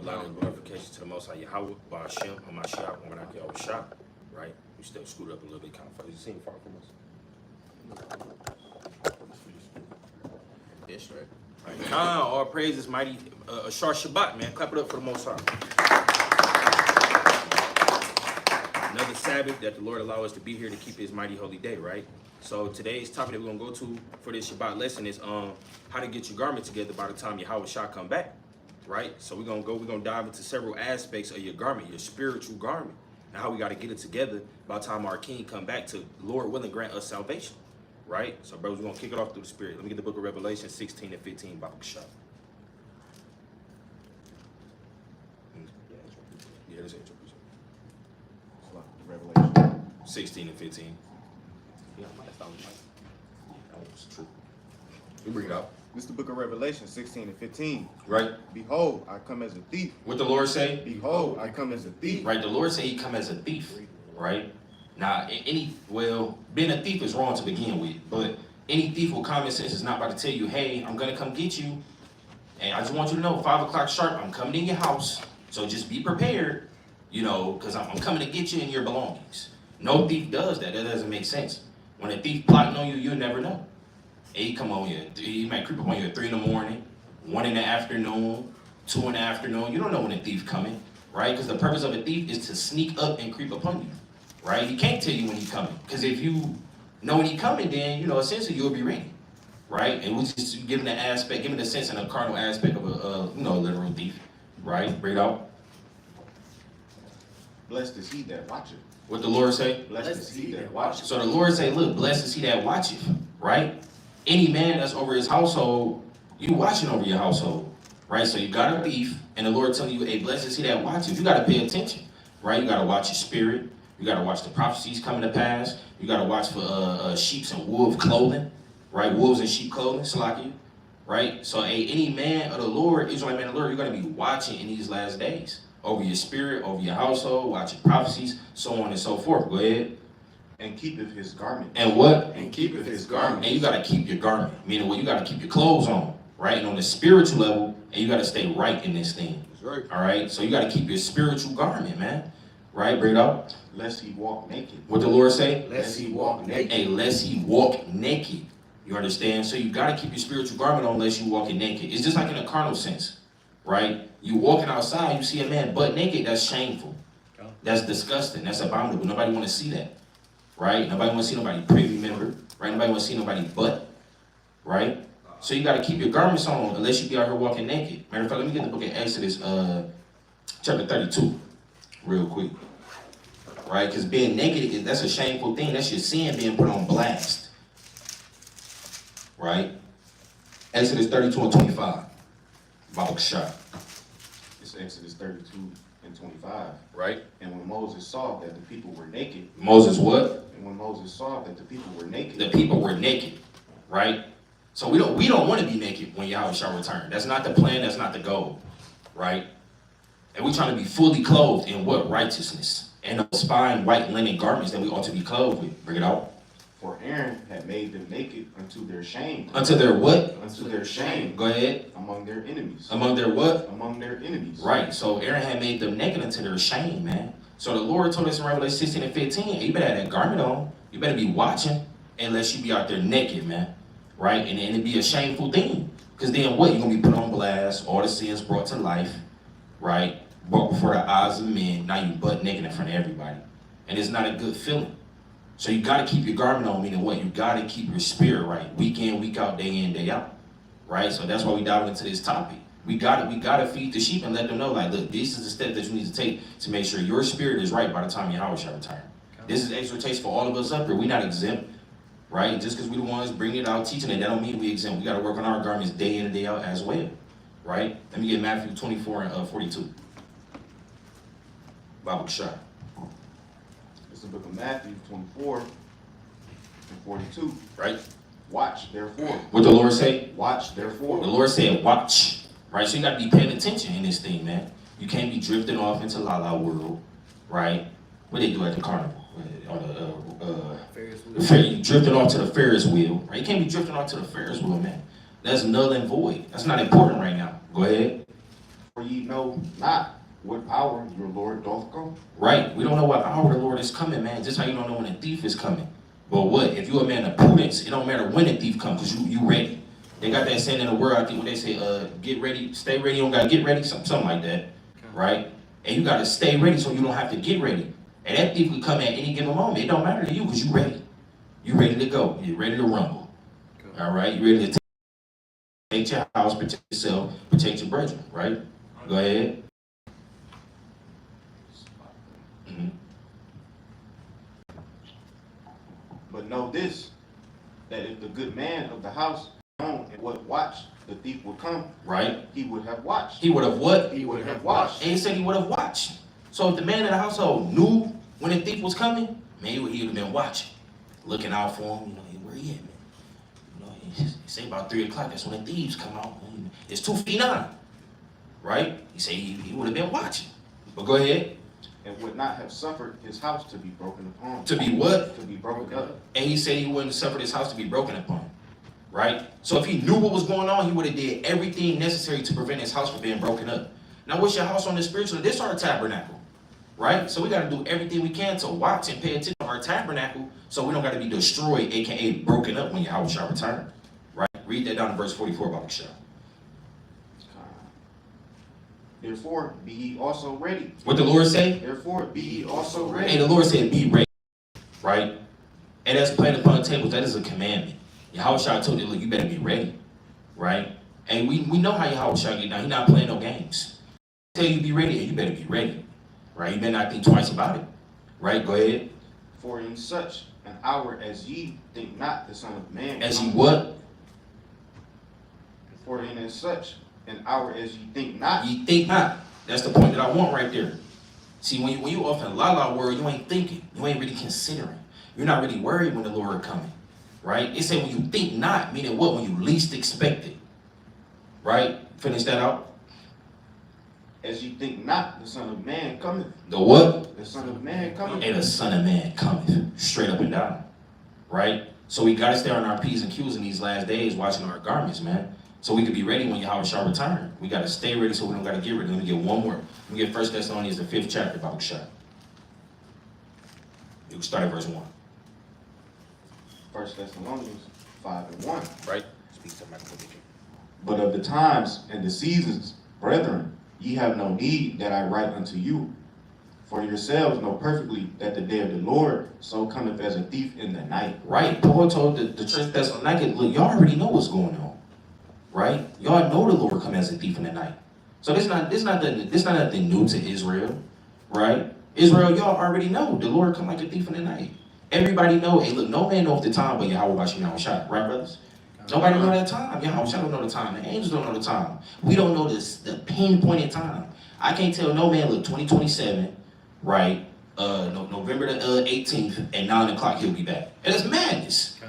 Honor and glorification to the Most High Yahweh, Ba'ashem, Hamashiach, Yahawashi, right? We still screwed up a little bit, kind of far. You seem far from us. That's right. All right. All praises, mighty. A short Shabbat, man. Clap it up for the Most High. Another Sabbath that the Lord allow us to be here to keep His mighty holy day, right? So today's topic that we're gonna go to for this Shabbat lesson is how to get your garment together by the time Yahawashi come back, right? So we're gonna dive into several aspects of your garment, your spiritual garment, and how we got to get it together by the time our King come back to, Lord willing, grant us salvation, right? So brothers, we're gonna kick it off through the Spirit. Let me get the book of Revelation 16 and 15, Bible shop. Yeah, that's it. Revelation 16 and 15. Yeah, that was true. We bring it out. This is the book of Revelation 16 and 15. Right. Behold, I come as a thief. What the Lord say? Behold, I come as a thief. Right, the Lord say He come as a thief, right? Now, being a thief is wrong to begin with, but any thief with common sense is not about to tell you, hey, I'm going to come get you, and I just want you to know, 5 o'clock sharp, I'm coming in your house, so just be prepared, you know, because I'm coming to get you and your belongings. No thief does that. That doesn't make sense. When a thief plotting on you, you'll never know. He come on you. He might creep up on you at 3 in the morning, 1 in the afternoon, 2 in the afternoon. You don't know when a thief coming, right? Because the purpose of a thief is to sneak up and creep upon you, right? He can't tell you when he's coming. Because if you know when he's coming, then, you know, essentially you'll be ready, right? And we just giving the sense and a carnal aspect of a literal thief, right? Bring it out. Blessed is he that watcheth. What the Lord say? Blessed is he that watcheth. So the Lord say, look, blessed is he that watcheth, right? Any man that's over his household, you watching over your household, right? So you got a thief, and the Lord telling you, hey, blessed is he that watcheth. You got to pay attention, right? You got to watch your spirit. You got to watch the prophecies coming to pass. You got to watch for sheep's and wolf clothing, right? Wolves and sheep clothing, Salaki, right? So any man of the Lord, Israelite man of the Lord, you're going to be watching in these last days. Over your spirit, over your household, watching prophecies, so on and so forth. Go ahead. And keepeth his garment. And what? And keepeth his garment. And you got to keep your garment. Meaning, you got to keep your clothes on, right? And on the spiritual level, and you got to stay right in this thing. That's right. All right? So you got to keep your spiritual garment, man. Right? Bring it up. Lest he walk naked. What the Lord say? Lest he walk naked. Hey, lest he walk naked. You understand? So you got to keep your spiritual garment on unless you walking naked. It's just like in a carnal sense, right? You walking outside, you see a man butt naked, that's shameful. That's disgusting. That's abominable. Nobody want to see that. Right? Nobody want to see nobody privy member. Right? Nobody want to see nobody butt. Right? So you got to keep your garments on unless you be out here walking naked. Matter of fact, let me get the book of Exodus, chapter 32, real quick. Right? Because being naked, that's a shameful thing. That's your sin being put on blast. Right? Exodus 32 and 25. Bible shot. It's Exodus 32 and 25. Right? And when Moses saw that the people were naked. Moses what? And when Moses saw that the people were naked. The people were naked, right? So we don't want to be naked when Yahweh shall return. That's not the plan. That's not the goal, right? And we're trying to be fully clothed in what? Righteousness. And those fine white linen garments that we ought to be clothed with. Bring it out. For Aaron had made them naked unto their shame. Unto their what? Unto their shame. Go ahead. Among their enemies. Among their what? Among their enemies. Right. So Aaron had made them naked unto their shame, man. So the Lord told us in Revelation 16 and 15, you better have that garment on. You better be watching unless you be out there naked, man. Right? And it'd be a shameful thing. Because then what? You're going to be put on blast. All the sins brought to life. Right? Brought before the eyes of men. Now you butt naked in front of everybody. And it's not a good feeling. So you got to keep your garment on, meaning what? You got to keep your spirit right. Week in, week out, day in, day out. Right? So that's why we dive into this topic. We gotta feed the sheep and let them know, like, look, this is the step that you need to take to make sure your spirit is right by the time Yahweh shall return. This is exhortation for all of us up here. We're not exempt, right? Just because we're the ones bringing it out, teaching it, that don't mean we exempt. We got to work on our garments day in and day out as well, right? Let me get Matthew 24 and 42. Bible shot. It's the book of Matthew 24 and 42. Right? Watch, therefore. What the Lord say? Watch, therefore. The Lord said, watch. Right? So you got to be paying attention in this thing, man. You can't be drifting off into La La world, right? What they do at the carnival? On you drifting off to the Ferris wheel, right? You can't be drifting off to the Ferris wheel, man. That's null and void. That's not important right now. Go ahead. For ye know not what hour your Lord doth come. Right? We don't know what hour the Lord is coming, man. Just how you don't know when the thief is coming. But what? If you're a man of prudence, it don't matter when the thief comes, because you ready. They got that saying in the world, I think, when they say, get ready, stay ready, you don't got to get ready, something like that, right? And you got to stay ready so you don't have to get ready. And that thief could come at any given moment. It don't matter to you because you ready. You ready to go. You're ready to rumble. All right? You ready to protect your house, protect yourself, protect your brethren, right? Go ahead. But know this, that if the good man of the house known and what watch the thief would come, right? He would have watched. He would have what? He would have watched. And he said he would have watched. So if the man in the household knew when the thief was coming, man, he would have been watching, looking out for him. You know, hey, where he at, man? You know, he say about 3 o'clock. That's when the thieves come out. It's 2:59, right? He said he would have been watching. But go ahead. And would not have suffered his house to be broken upon. To be what? To be broken up. And he said he wouldn't suffer his house to be broken upon, right? So if he knew what was going on, he would have did everything necessary to prevent his house from being broken up. Now, what's your house on the spiritual? This is our tabernacle, right? So we got to do everything we can to watch and pay attention to our tabernacle so we don't got to be destroyed, aka broken up when your house shall return, right? Read that down in verse 44 about the show. Therefore, be ye also ready. What the Lord say? Therefore, be ye also ready. Hey, the Lord said, be ready, right? And that's plain upon the tables. That is a commandment. Yahawashi told you, look, you better be ready, right? And we know how Yahawashi get down. He's not playing no games. He tell you be ready, and you better be ready, right? You better not think twice about it, right? Go ahead. For in such an hour as ye think not the Son of Man. As ye what? For in such an hour as ye think not. Ye think not. That's the point that I want right there. See, when you often la word, you ain't thinking. You ain't really considering. You're not really worried when the Lord coming, right? It said when you think not, meaning what? When you least expect it, right? Finish that out. As ye think not, the Son of Man cometh. The what? The Son of Man cometh. And the Son of Man cometh. Straight up and down, right? So we got to stay on our P's and Q's in these last days, watching our garments, man. So we can be ready when Yahweh shall return. We got to stay ready so we don't got to get ready. Let me get one more. Let me get 1 Thessalonians, the 5th chapter, Bible shot. You can start at verse 1. 1 Thessalonians 5:1. Right? Speak to my position. But of the times and the seasons, brethren, ye have no need that I write unto you. For yourselves know perfectly that the day of the Lord so cometh as a thief in the night. Right. Paul told the church Thessalonica, look, y'all already know what's going on. Right? Y'all know the Lord come as a thief in the night. So this not nothing new to Israel. Right? Israel, y'all already know the Lord come like a thief in the night. Everybody know, hey, look, no man knows the time but Yahawashi Yahawashi, right, brothers? Nobody know that time. Yahawashi don't know the time. The angels don't know the time. We don't know the pinpointed time. I can't tell no man, look, 2027, right? November the 18th at 9 o'clock he'll be back. And it's madness.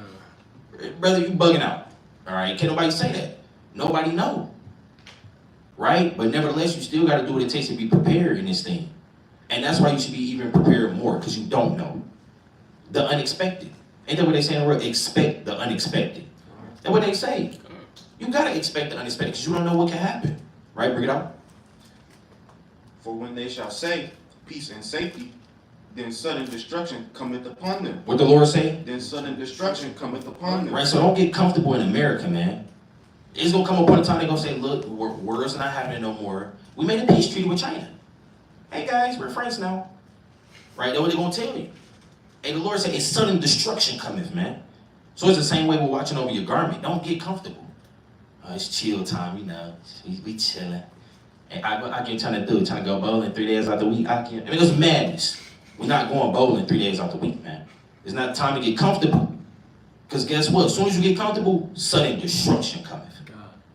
Brother, you bugging out. All right? Can't nobody say that. Nobody know. Right? But nevertheless, you still got to do what it takes to be prepared in this thing. And that's why you should be even prepared more, because you don't know. The unexpected. Ain't that what they say in the word? Expect the unexpected. That's what they say. You got to expect the unexpected, because you don't know what can happen. Right? Bring it out. For when they shall say, peace and safety, then sudden destruction cometh upon them. What the Lord say? Then sudden destruction cometh upon them. Right, so don't get comfortable in America, man. It's going to come upon a time they're going to say, look, war's not happening no more. We made a peace treaty with China. Hey, guys, we're friends now. Right, that's what they're going to tell you. And the Lord said, it's sudden destruction cometh, man. So it's the same way we're watching over your garment. Don't get comfortable. It's chill time, you know. We chilling. And I can't trying to go bowling 3 days out the week. I mean, it's madness. We're not going bowling 3 days out the week, man. It's not time to get comfortable. Because guess what? As soon as you get comfortable, sudden destruction cometh.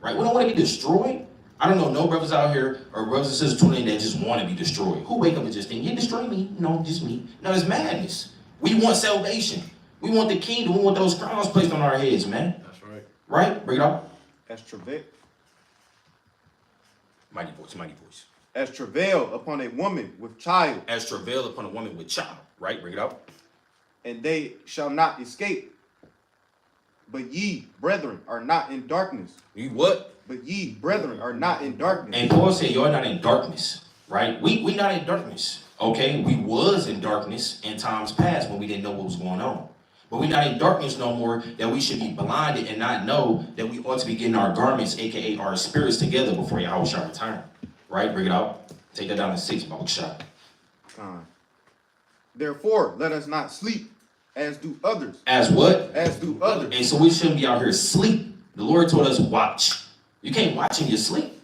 Right? We don't want to be destroyed. I don't know no brothers out here or brothers and sisters tuning in that just want to be destroyed. Who wake up and just think, yeah, destroy me? No, just me. No, it's madness. We want salvation. We want the kingdom. We want those crowns placed on our heads, man. That's right. Right? Bring it up. As travail. Mighty voice. As travail upon a woman with child. As travail upon a woman with child. Right? Bring it up. And they shall not escape. But ye, brethren, are not in darkness. You what? But ye, brethren, are not in darkness. And Paul said, you're not in darkness, right? We not in darkness, okay? We was in darkness in times past when we didn't know what was going on. But we're not in darkness no more, that we should be blinded and not know that we ought to be getting our garments, aka our spirits, together before Yahawashi return. Right? Bring it out. Take that down to 6, Bible shot. Therefore, let us not sleep as do others. As what? As do others. And so we shouldn't be out here asleep. The Lord told us watch. You can't watch in your sleep.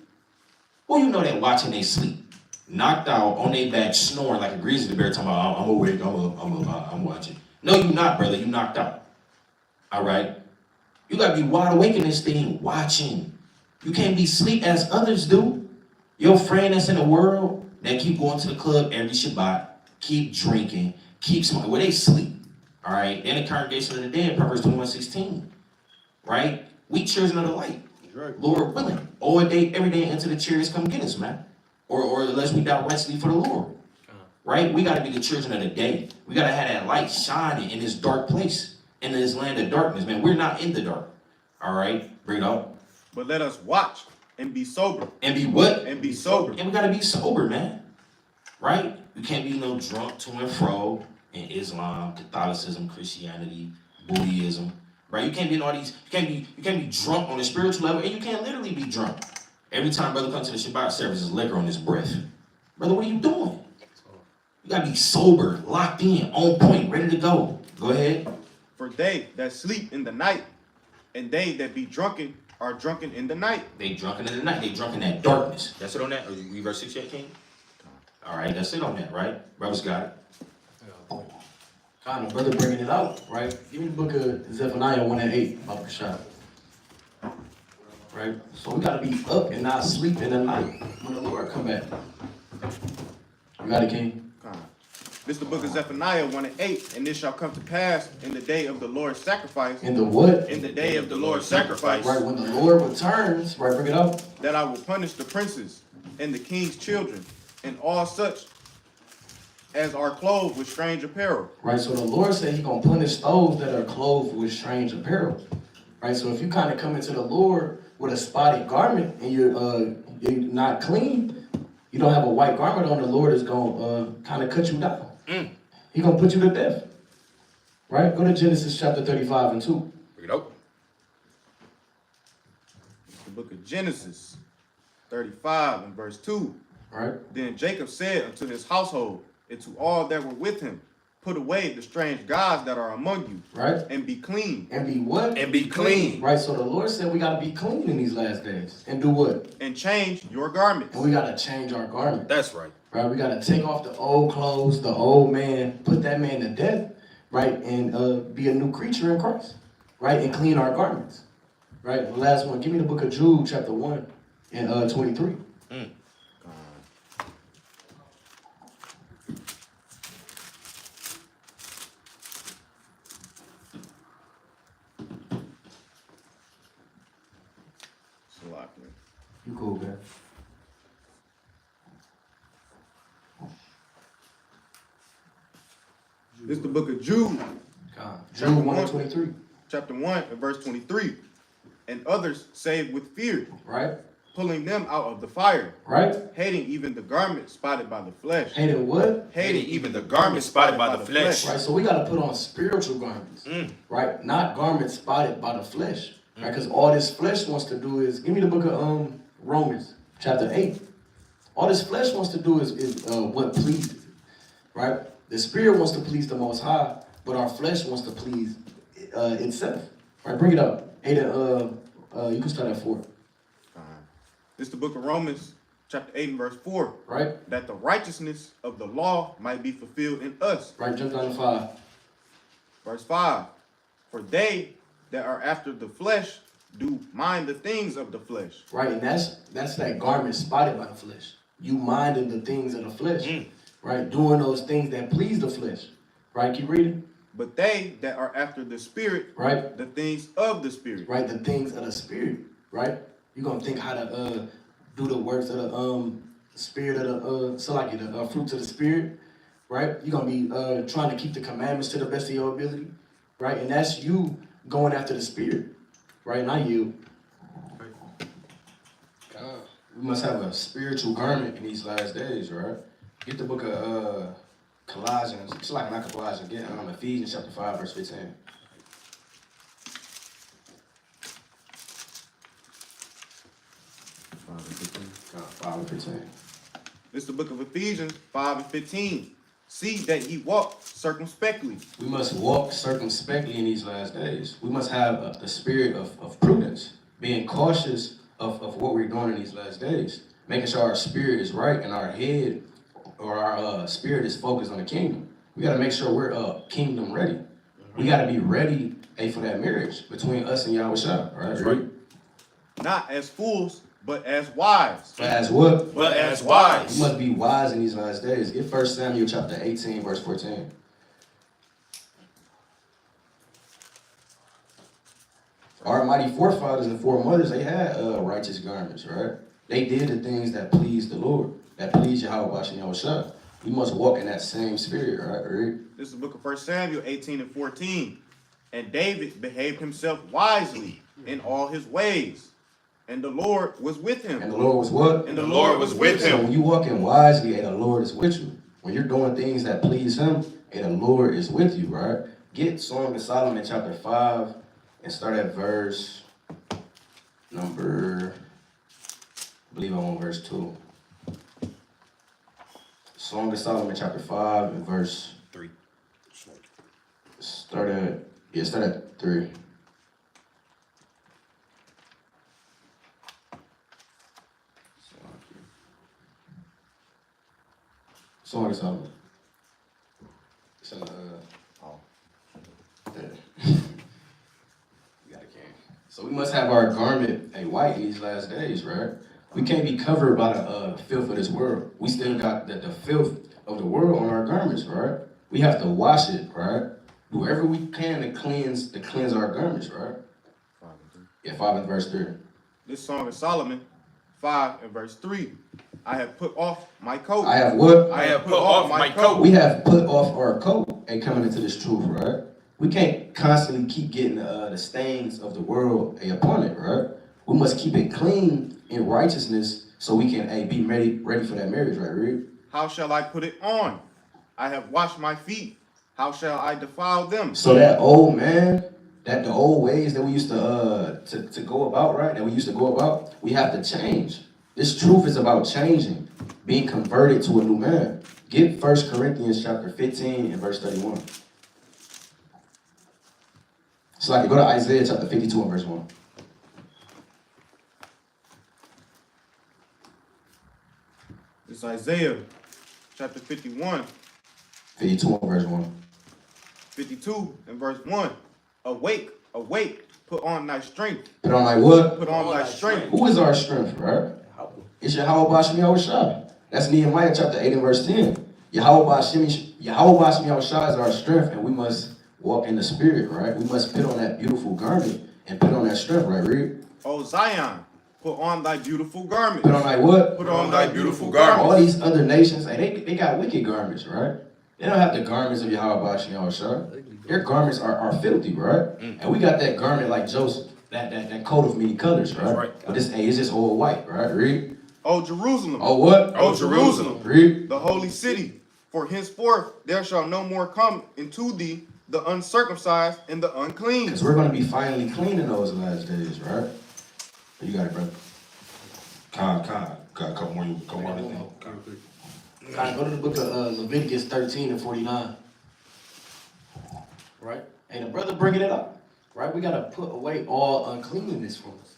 Well, you know that watching they sleep. Knocked out on their back, snoring like a grizzly bear, talking about, I'm awake, I'm watching. No, you not, brother. You knocked out. All right? You got to be wide awake in this thing, watching. You can't be asleep as others do. Your friend that's in the world that keep going to the club every Shabbat, keep drinking, keep smoking, well, they sleep. All right? In the congregation of the dead, Proverbs 21:16. Right? We children of the light. Right. Lord willing. All day, every day into the chariots come get us, man. Or unless we die righteously for the Lord. Right? We got to be the children of the day. We got to have that light shining in this dark place, in this land of darkness, man. We're not in the dark. All right? Bring it up. But let us watch and be sober. And be what? And be sober. And we got to be sober, man. Right? You can't be no drunk to and fro in Islam, Catholicism, Christianity, Buddhism. Right? You can't be in all these, you can't be drunk on a spiritual level, and you can't literally be drunk. Every time brother comes to the Shabbat service, there's liquor on his breath. Brother, what are you doing? You gotta be sober, locked in, on point, ready to go. Go ahead. For they that sleep in the night, and they that be drunken are drunken in the night. They drunken in the night. They drunk in that darkness. That's it on that? Or you verse 6 yet, King? All right, that's it on that, right? Brothers got it. Kind of brother bringing it out, right? Give me the book of Zephaniah 1:8, Bible shot. Right? So we gotta be up and not sleep in the night when the Lord come back. You got it, King? This is the book of Zephaniah 1:8, and this shall come to pass in the day of the Lord's sacrifice. In the what? In the day of the Lord's sacrifice. Right, when the Lord returns, right, bring it up. That I will punish the princes and the king's children and all such as are clothed with strange apparel. Right, so the Lord said He gonna punish those that are clothed with strange apparel. Right, so if you kind of come into the Lord with a spotted garment and you're not clean, you don't have a white garment on, the Lord is gonna kind of cut you down. He gonna put you to death. Right? Go to Genesis chapter 35 and 2. Bring it up. The book of Genesis 35 and verse 2. Right? Then Jacob said unto his household and to all that were with him, put away the strange gods that are among you. Right? And be clean. And be what? And be clean. Right, so the Lord said we gotta be clean in these last days. And do what? And change your garments. And we gotta change our garments. That's right. Right, we gotta take off the old clothes, the old man, put that man to death, right, and be a new creature in Christ, right, and clean our garments, right. The last one, give me the book of Jude, chapter 1, and 23. You cool, man. This is the book of Jude. Jude 1 and 23. Chapter 1 and verse 23. And others saved with fear. Right. Pulling them out of the fire. Right. Hating even the garment spotted by the flesh. Hating what? Hating even the garment spotted by the flesh. Right, so we got to put on spiritual garments. Right? Not garments spotted by the flesh. Right? Because all this flesh wants to do is, give me the book of Romans, chapter 8. All this flesh wants to do is what pleases it. Right? The spirit wants to please the Most High, but our flesh wants to please itself. Right? Bring it up. 8 you can start at 4. This is the book of Romans, chapter 8 and verse 4. Right? That the righteousness of the law might be fulfilled in us. Right, jump down to 5. Verse 5. For they that are after the flesh do mind the things of the flesh. Right, and that's that garment spotted by the flesh. You minding the things of the flesh. Right, doing those things that please the flesh. Right, keep reading. But they that are after the spirit, right, the things of the spirit. Right, the things of the spirit. Right, you're gonna think how to do the works of the spirit of the fruits of the spirit. Right, you're gonna be trying to keep the commandments to the best of your ability. Right, and that's you going after the spirit. Right? And I yield. We must have a spiritual garment in these last days, right? Get the book of Colossians. It's like not Colossians. Get Ephesians chapter 5, verse 15. 5 and 15. This is the book of Ephesians 5 and 15. See that ye walk circumspectly. We must walk circumspectly in these last days. We must have a spirit of prudence, being cautious of what we're doing in these last days, making sure our spirit is right and our head or our spirit is focused on the kingdom. We got to make sure we're kingdom ready. We got to be ready for that marriage between us and Yahawashi, right? That's right. Not as fools, but as wise. But as what? But as wise. We must be wise in these last days. Get 1 Samuel chapter 18, verse 14. Our mighty forefathers and foremothers, they had righteous garments, right? They did the things that pleased the Lord, that pleased Yahawashi and Yahawashi. We must walk in that same spirit, right? This is the book of 1 Samuel 18 and 14. And David behaved himself wisely in all his ways. And the Lord was with him. And the Lord was what? And the Lord was with So him. when you walk in wisely, the Lord is with you. When you're doing things that please him, the Lord is with you, right? Get Song of Solomon chapter 5 and start at verse number, I believe I'm on verse 2. Song of Solomon chapter 5 and verse 3. Start at 3. Song of Solomon. It's in there. We got a can. So we must have our garment white in these last days, right? We can't be covered by the filth of this world. We still got the filth of the world on our garments, right? We have to wash it, right? Do whatever we can to cleanse our garments, right? 5 and 3. Yeah, 5 and verse 3. This Song of Solomon 5 and verse 3. I have put off my coat. I have what? I have put off my coat. We have put off our coat and coming into this truth, right? We can't constantly keep getting the stains of the world upon it, right? We must keep it clean in righteousness so we can be ready for that marriage, right, Reed? How shall I put it on? I have washed my feet. How shall I defile them? So that old man, that the old ways that we used to go about, right? That we used to go about, we have to change. This truth is about changing, being converted to a new man. Get 1 Corinthians chapter 15 and verse 31. So I can go to Isaiah chapter 52 and verse 1. It's Isaiah chapter 51, 52 and verse 1. 52 and verse 1. Awake, awake, put on thy strength. Put on like what? Put on thy strength. Who is our strength, right? It's Yahawashi Yahawashi. That's Nehemiah chapter 8 and verse 10. Yahawashi Yahawashi is our strength, and we must walk in the spirit, right? We must put on that beautiful garment and put on that strength, right, Reed? O Zion, put on thy beautiful garment. Put on like what? Put on thy beautiful garment. All these other nations, they got wicked garments, right? They don't have the garments of Yahawashi Yahawashi. Their garments are filthy, right? And we got that garment like Joseph, that coat of many colors, right? Right. But it's just all white, right? Read. O Jerusalem. Oh what? O Jerusalem. Read. The holy city. For henceforth there shall no more come into thee the uncircumcised and the unclean. Because we're going to be finally clean in those last days, right? You got it, brother. Got a couple more. God, go to the book of Leviticus 13 and 49. Right? And the brother bringing it up. Right? We got to put away all uncleanness from us.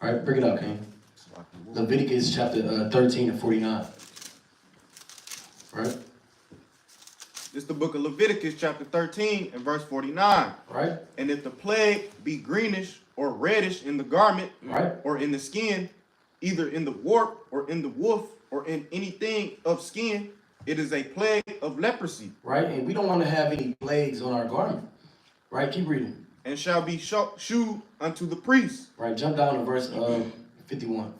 All right? Bring it up, King. Leviticus chapter 13 and 49. Right? This is the book of Leviticus chapter 13 and verse 49. Right? And if the plague be greenish or reddish in the garment, Right? or in the skin, either in the warp or in the woof or in anything of skin, it is a plague of leprosy. Right? And we don't want to have any plagues on our garment. Right? Keep reading. And shall be shewed unto the priest. Right? Jump down to verse 51.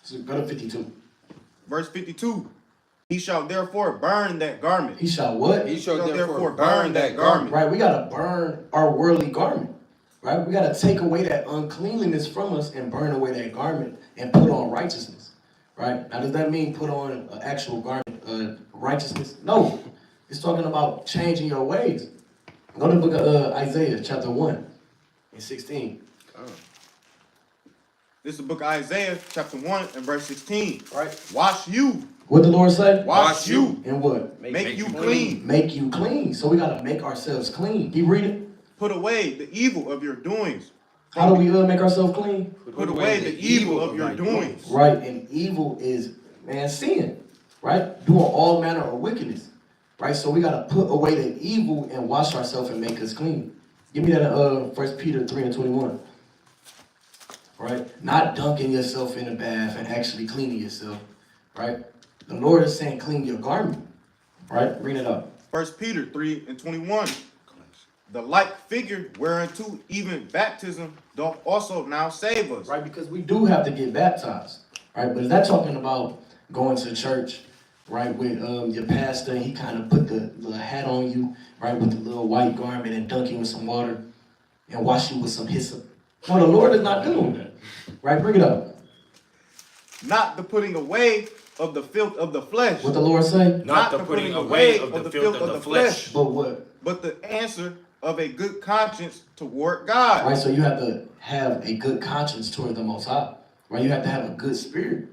So go to 52. Verse 52. He shall therefore burn that garment. He shall what? He shall therefore burn that garment. Right? We got to burn our worldly garment. right? We got to take away that uncleanliness from us and burn away that garment and put on righteousness, right? Now, does that mean put on an actual garment, righteousness? No. It's talking about changing your ways. Go to the book of Isaiah, chapter 1 and 16. This is the book of Isaiah, chapter 1 and verse 16. Right. Wash you. What the Lord say? Wash you. And what? Make you clean. Make you clean. So we got to make ourselves clean. Keep reading. Put away the evil of your doings. How do we make ourselves clean? Put away the evil of your doings. Right, and evil is, man, sin, right? Doing all manner of wickedness, right? So we got to put away the evil and wash ourselves and make us clean. Give me that 1 Peter 3 and 21, right? Not dunking yourself in a bath and actually cleaning yourself, right? The Lord is saying clean your garment, right? Bring it up. 1 Peter 3 and 21. The like figure whereunto even baptism doth also now save us. Right, because we do have to get baptized, right? But is that talking about going to church, right, with your pastor, and he kind of put the little hat on you, right, with the little white garment and dunk you with some water and wash you with some hyssop? No, the Lord is not doing that, right? Bring it up. Not the putting away of the filth of the flesh. What the Lord say? Not the putting away of the filth of the flesh. But what? But the answer of a good conscience toward God. Right, so you have to have a good conscience toward the Most High, right? You have to have a good spirit,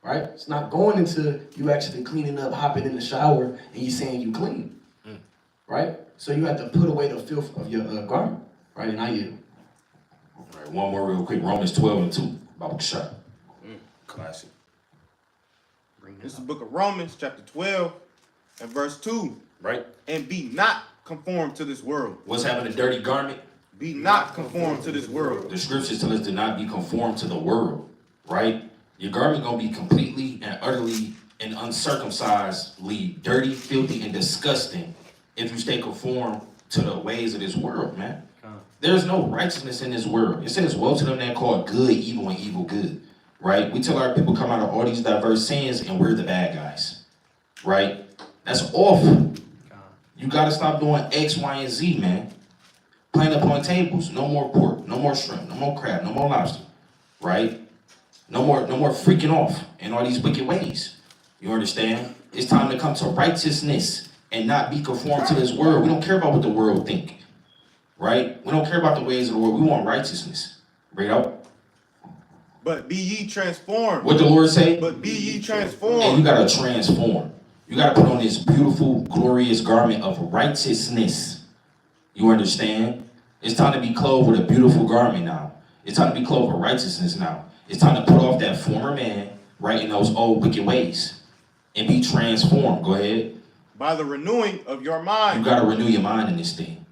right? It's not going into you actually cleaning up, hopping in the shower, and you saying you clean, right? So you have to put away the filth of your garment, right? And I yield. All right, one more real quick. Romans 12 and 2. Bible shot. Classic. This is the book of Romans, chapter 12 and verse 2. Right? And be not conformed to this world. What's having a dirty garment? Be not conformed to this world. The scriptures tell us to not be conformed to the world, right? Your garment gonna be completely and utterly and uncircumcisedly dirty, filthy, and disgusting if you stay conformed to the ways of this world, man. There's no righteousness in this world. It says, woe to them that call good evil and evil good, right? We tell our people come out of all these diverse sins and we're the bad guys, right? That's awful. You gotta stop doing X, Y, and Z, man. Playing up on tables. No more pork, no more shrimp, no more crab, no more lobster, right? No more freaking off in all these wicked ways. You understand? It's time to come to righteousness and not be conformed to this world. We don't care about what the world think, right? We don't care about the ways of the world. We want righteousness. Bring it up. But be ye transformed. What the Lord say? But be ye And transformed. you gotta transform. You gotta put on this beautiful, glorious garment of righteousness. You understand? It's time to be clothed with a beautiful garment now. It's time to be clothed with righteousness now. It's time to put off that former man, right, in those old wicked ways, and be transformed. Go ahead. By the renewing of your You mind. gotta renew your mind in this thing.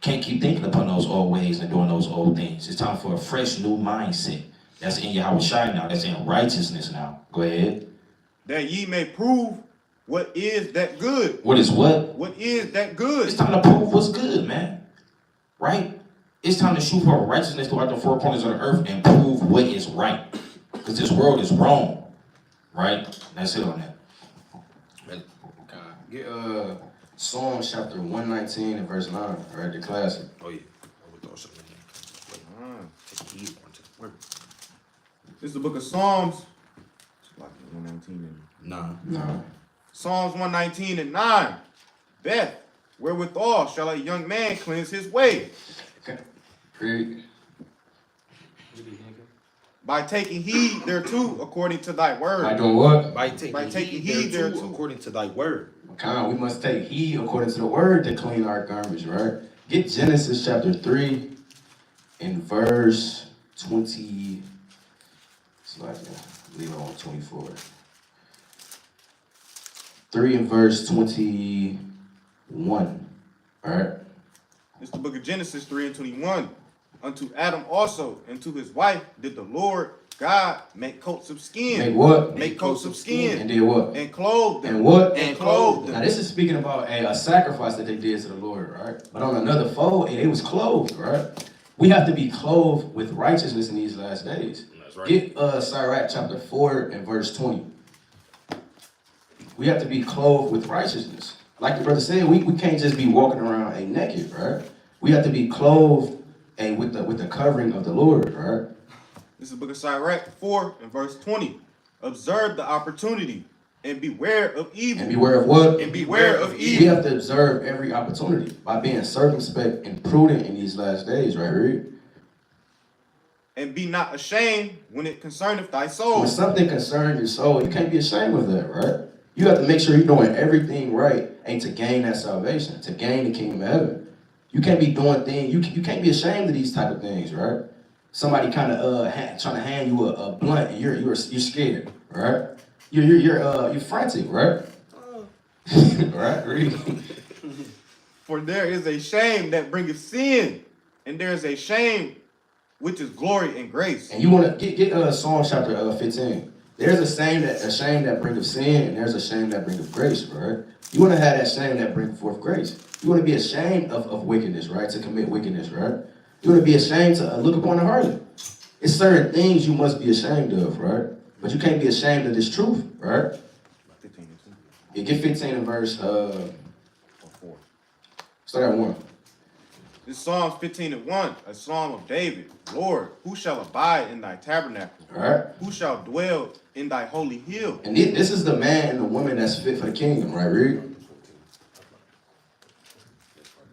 Can't keep thinking upon those old ways and doing those old things. It's time for a fresh new mindset. That's in Yahawashi now. That's in righteousness now. Go ahead. That ye may prove what is that good. What is what? What is that It's good? time to prove what's good, man. Right? It's time to shoot for righteousness throughout the four corners of the earth and prove what is right. Because this world is wrong. Right? That's it on that. Get Psalms chapter 119 and verse 9, right? The classic. Oh, yeah. I would throw something in there. Take the heat onto the word. This is the book of Psalms. It's like 119 and Nah. Psalms 119 and 9. Beth, wherewithal shall a young man cleanse his way? Okay. Read. By taking heed thereto according to thy word. By doing what? By taking heed thereto according to thy word. We must take heed according to the word to clean our garments, right? Get Genesis chapter 3 and verse 20. It's like, leave it on 24. 3 and verse 21. All right? It's the book of Genesis 3 and 21. Unto Adam also and to his wife did the Lord God make coats of skin. Make what? Make coats of skin. And did what? And clothed them. And what? And clothed them. Now this is speaking about a sacrifice that they did to the Lord, right? But on another fold, it was clothed, right? We have to be clothed with righteousness in these last days. That's right. Get Sirach chapter 4 and verse 20. We have to be clothed with righteousness. Like the brother said, we can't just be walking around naked, right? We have to be clothed with the covering of the Lord, right? This is the book of Sirach 4 and verse 20. Observe the opportunity and beware of evil. And beware of what? And beware of We evil. have to observe every opportunity by being circumspect and prudent in these last days, right? Read. And be not ashamed when it concerneth thy soul. When something concerns your soul, you can't be ashamed of that, right? You have to make sure you're doing everything right and to gain that salvation, to gain the kingdom of heaven. You can't be doing things, you can't be ashamed of these type of things, right? Somebody kind of trying to hand you a blunt and you're scared, right? You're frantic, right? Right? Read. For there is a shame that bringeth sin, and there is a shame which is glory and grace. And you want to get Psalm chapter 15. There's a shame that bringeth sin, and there's a shame that bringeth grace, right? You want to have that shame that bringeth forth grace. You want to be ashamed of wickedness, right? To commit wickedness, right? You want to be ashamed to look upon the harlot. It's certain things you must be ashamed of, right? But you can't be ashamed of this truth, right? 15 and 2. Yeah, get 15 in verse 4. Start at 1. This is Psalms 15 and 1, a psalm of David. Lord, who shall abide in thy tabernacle? All right? Who shall dwell in thy holy hill? And this is the man and the woman that's fit for the kingdom, right? Read.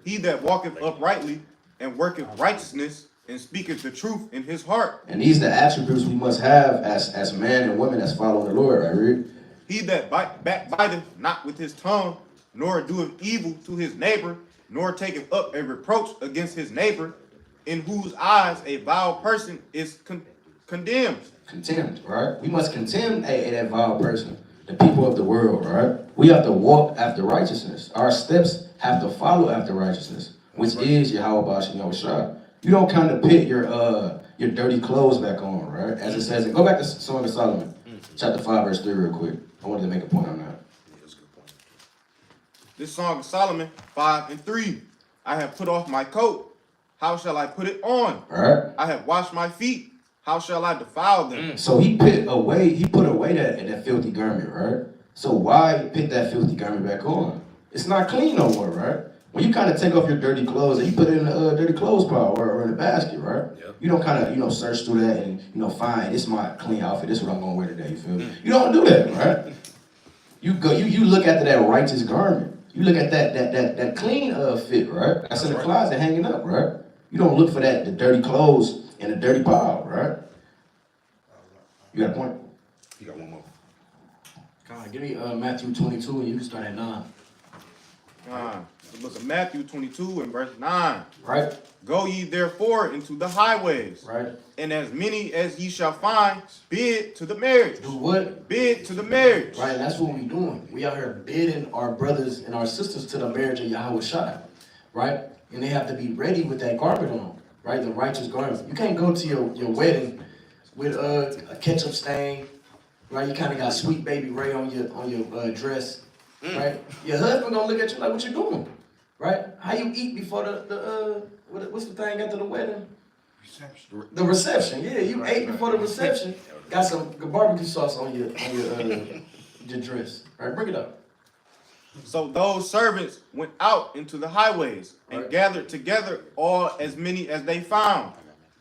He that walketh uprightly and worketh righteousness and speaketh the truth in his heart. And these are the attributes we must have as man and women that's following the Lord, right? Read. He that backbiteth not with his tongue, nor doeth evil to his neighbor, nor taketh up a reproach against his neighbor, in whose eyes a vile person is condemned. Contempt, right? We must contemn that vile person, the people of the world, right? We have to walk after righteousness. Our steps have to follow after righteousness, which is Yahawashi and Yahawashi. You don't kind of put your dirty clothes back on, right? As it says, go back to Song of Solomon, chapter 5, verse 3 real quick. I wanted to make a point on that. This Song of Solomon 5 and 3. I have put off my coat. How shall I put it on? All right? I have washed my feet. How shall I defile them? So he put away that filthy garment, right? So why put that filthy garment back on? It's not clean no more, right? When you kind of take off your dirty clothes and you put it in the dirty clothes pile or in a basket, right? Yep. You don't kind of, search through that and, find, this is my clean outfit, this is what I'm going to wear today, you feel me? You don't do that, right? You look after that righteous garment. You look at that clean fit, right? That's in the closet hanging up, right? You don't look for the dirty clothes in a dirty pile, right? You got a point? You got one more. Come on, give me Matthew 22 and you can start at 9. The book of Matthew 22 and verse 9. Right? Go ye therefore into the highways, Right. and as many as ye shall find, bid to the marriage. Do what? Bid to the marriage. Right, that's what we doing. We out here bidding our brothers and our sisters to the marriage of Yahawashi, right? And they have to be ready with that garment on, right? The righteous garment. You can't go to your wedding with a ketchup stain, right? You kind of got Sweet Baby Ray on your dress, right? Your husband gonna look at you like, what you doing, right? How you eat before what's the thing after the wedding? Reception. The reception, yeah. You ate before the reception. Got some barbecue sauce on your dress, right? Bring it up. So those servants went out into the highways and gathered together all as many as they found,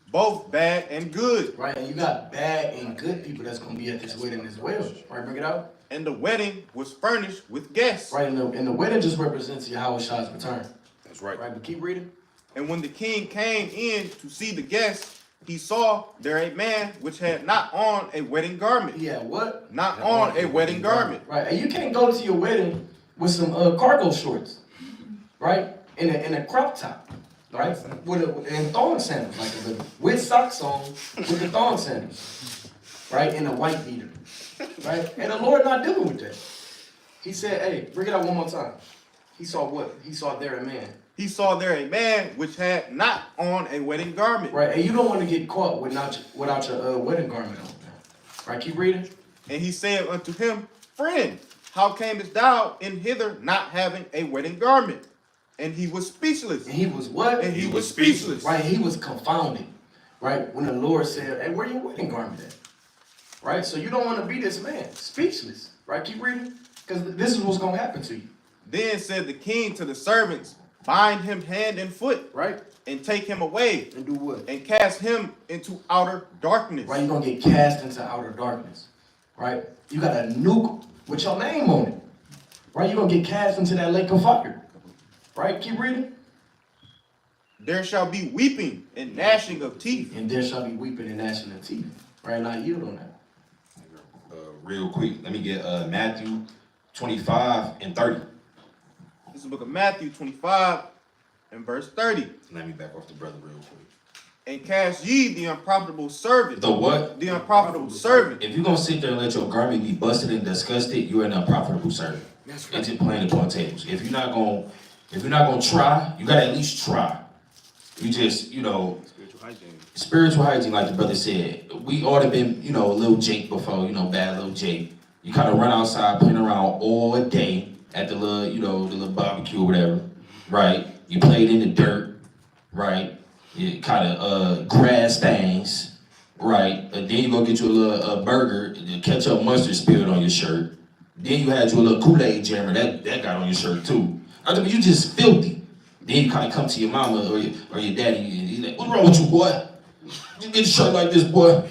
both bad and good. Right, and you got bad and good people that's gonna be at this wedding as well. Right, bring it out. And the wedding was furnished with guests. Right, and the wedding just represents Yahawashi's return. That's right. Right, but keep reading. And when the king came in to see the guests, he saw there a man which had not on a wedding garment. Yeah, what? Not on a wedding garment. Right, and you can't go to your wedding with some cargo shorts, right? In a crop top, right? And thong sandals, with socks on, with the thong sandals, right? And a white beater, right? And the Lord not dealing with that. He said, hey, bring it out one more time. He saw what? He saw there a man. He saw there a man which had not on a wedding garment. Right, and you don't want to get caught without your wedding garment on. Right, keep reading. And he said unto him, friend, how camest thou in hither not having a wedding garment? And he was speechless. And he was what? And he was speechless. Right, he was confounded. Right, when the Lord said, hey, where your wedding garment at? Right, so you don't want to be this man, speechless. Right, keep reading, because this is what's going to happen to you. Then said the king to the servants, bind him hand and foot, right? and take him away, And do what? and cast him into outer darkness. Right, you're gonna get cast into outer darkness. Right? You got a nuke with your name on it. Right? You're gonna get cast into that lake of fire. Right? Keep reading. There shall be weeping and gnashing of teeth. And there shall be weeping and gnashing of teeth. Right? And I yield on that. Real quick, let me get Matthew 25 and 30. This is the book of Matthew 25 and verse 30. Let me back off the brother real quick. And cast ye the unprofitable servant. The what? The unprofitable servant. If you're gonna sit there and let your garment be busted and disgusted, you're an unprofitable servant. That's It's just plain upon tables. If you're not gonna try, you gotta at least try. You just, spiritual hygiene, like the brother said. We ought to been, little Jake before, bad little Jake. You kind of run outside playing around all day at the little barbecue or whatever, right? You played in the dirt, right? You kind of grass stains, right? And then you go get you a little burger, ketchup mustard spilled on your shirt. Then you had you a little Kool-Aid jammer that got on your shirt too. I mean, you just filthy. Then you kind of come to your mama or your daddy and he's like, "What's wrong with you, boy? You get a shirt like this, boy."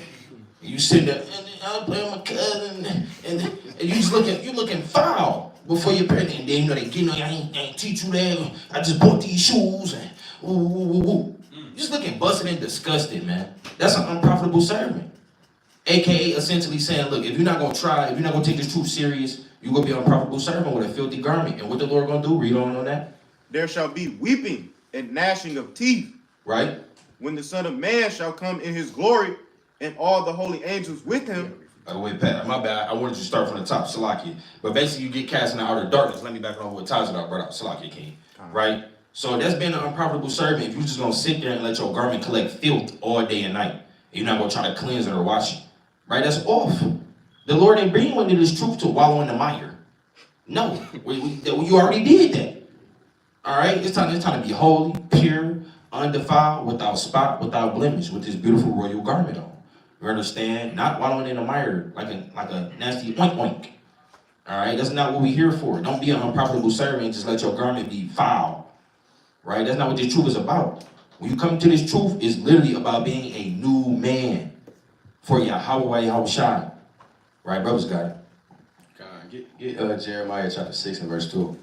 And you sitting there, and I'm playing with my cousin, and you looking foul before your parents. And then they get on you, I ain't teach you that. I just bought these shoes and woo. You just looking busted and disgusted, man. That's an unprofitable servant. AKA essentially saying, look, if you're not gonna try, if you're not gonna take this truth serious, you're gonna be an unprofitable servant with a filthy garment. And what the Lord gonna do? Read on that. There shall be weeping and gnashing of teeth. Right? When the Son of Man shall come in his glory, and all the holy angels with him. Wait, Pat, my bad. I wanted you to start from the top, Salakia. But basically, you get cast in the outer darkness. Let me back on what Tajidar brought up, Salakia King. Right? So that's been an unprofitable servant. If you're just gonna sit there and let your garment collect filth all day and night, you're not gonna try to cleanse it or wash it. Right? That's off. The Lord ain't bringing you into this truth to wallow in the mire. No, you already did that. All right, it's time to be holy, pure, undefiled, without spot, without blemish, with this beautiful royal garment on. You understand? Not wallowing in the mire like a nasty oink oink. All right, that's not what we're here for. Don't be an unprofitable servant and just let your garment be foul. Right? That's not what this truth is about. When you come to this truth, it's literally about being a new man for Yahawashi. Right, brothers got it. Get Jeremiah chapter 6 and verse 2.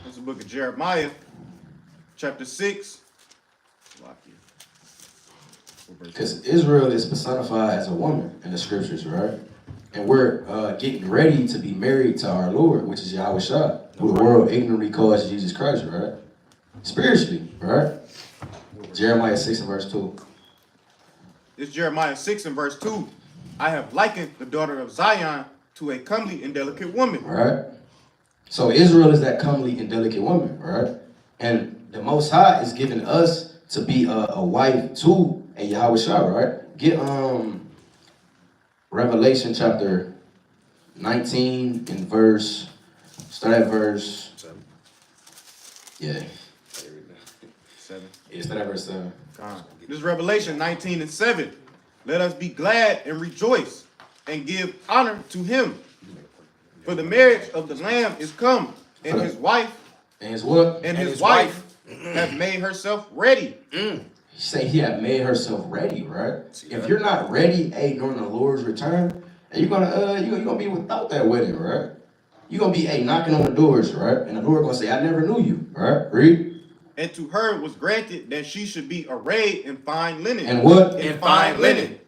It's the book of Jeremiah, chapter 6. Because Israel is personified as a woman in the scriptures, right? And we're getting ready to be married to our Lord, which is Yahawashi, who the world ignorantly calls Jesus Christ, right? Spiritually, right? Jeremiah 6 and verse 2. It's Jeremiah 6 and verse 2. I have likened the daughter of Zion to a comely and delicate woman. Right? So Israel is that comely and delicate woman, right? And the Most High is giving us to be a wife to a Yahawashi, right? Get Revelation chapter 19 and verse, start at verse 7. Yeah. 7. Yeah, start at verse 7. This is Revelation 19 and 7. Let us be glad and rejoice and give honor to him. For the marriage of the Lamb is come, and his wife. And his what? And his wife have made herself ready. He say he had made herself ready, right? If you're not ready, during the Lord's return, you're gonna be without that wedding, right? You're gonna be knocking on the doors, right? And the Lord gonna say, I never knew you, right? Read. And to her was granted that she should be arrayed in fine linen. And what? In fine linen.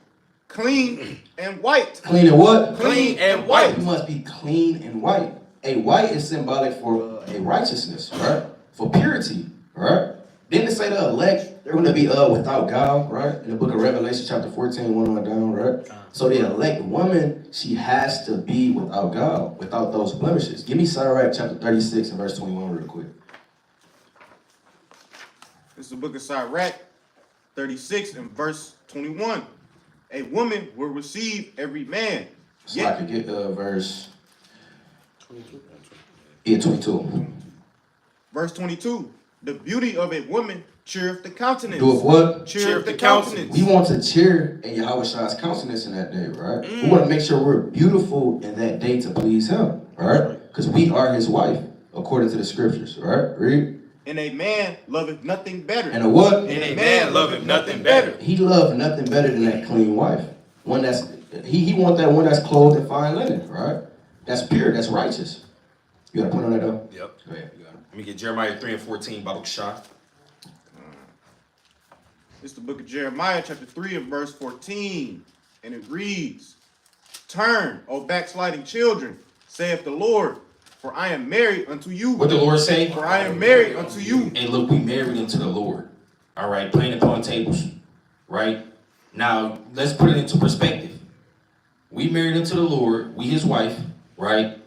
Clean and white. Clean and what? Clean and white. You must be clean and white. A white is symbolic for a righteousness, right? For purity, right? Then they say the elect, they're going to be without guile, right? In the book of Revelation, chapter 14, 1 on down, right? So the elect woman, she has to be without guile, without those blemishes. Give me Sirach chapter 36 and verse 21 real quick. This is the book of Sirach 36 and verse 21. A woman will receive every man. So I could get verse 22. Yeah, 22. Verse 22. The beauty of a woman cheereth the countenance. Do of what? Cheereth the countenance. We want to cheer in Yahawashi's countenance in that day, right? We want to make sure we're beautiful in that day to please him, right? Because we are his wife, according to the scriptures, right? Read. And a man loveth nothing better. And a what? And a man loveth nothing better. He loved nothing better than that clean wife. One that's he want that one that's clothed in fine linen, right? That's pure, that's righteous. You got a point on that though? Yep. Go ahead. You got it. Let me get Jeremiah 3:14, Baruch Shah. It's the book of Jeremiah, chapter 3 and verse 14. And it reads, Turn, O backsliding children, saith the Lord, for I am married unto you. What the Lord say? For I am married unto you. And look, we married into the Lord. All right, playing upon tables. Right? Now, let's put it into perspective. We married into the Lord, we his wife, right?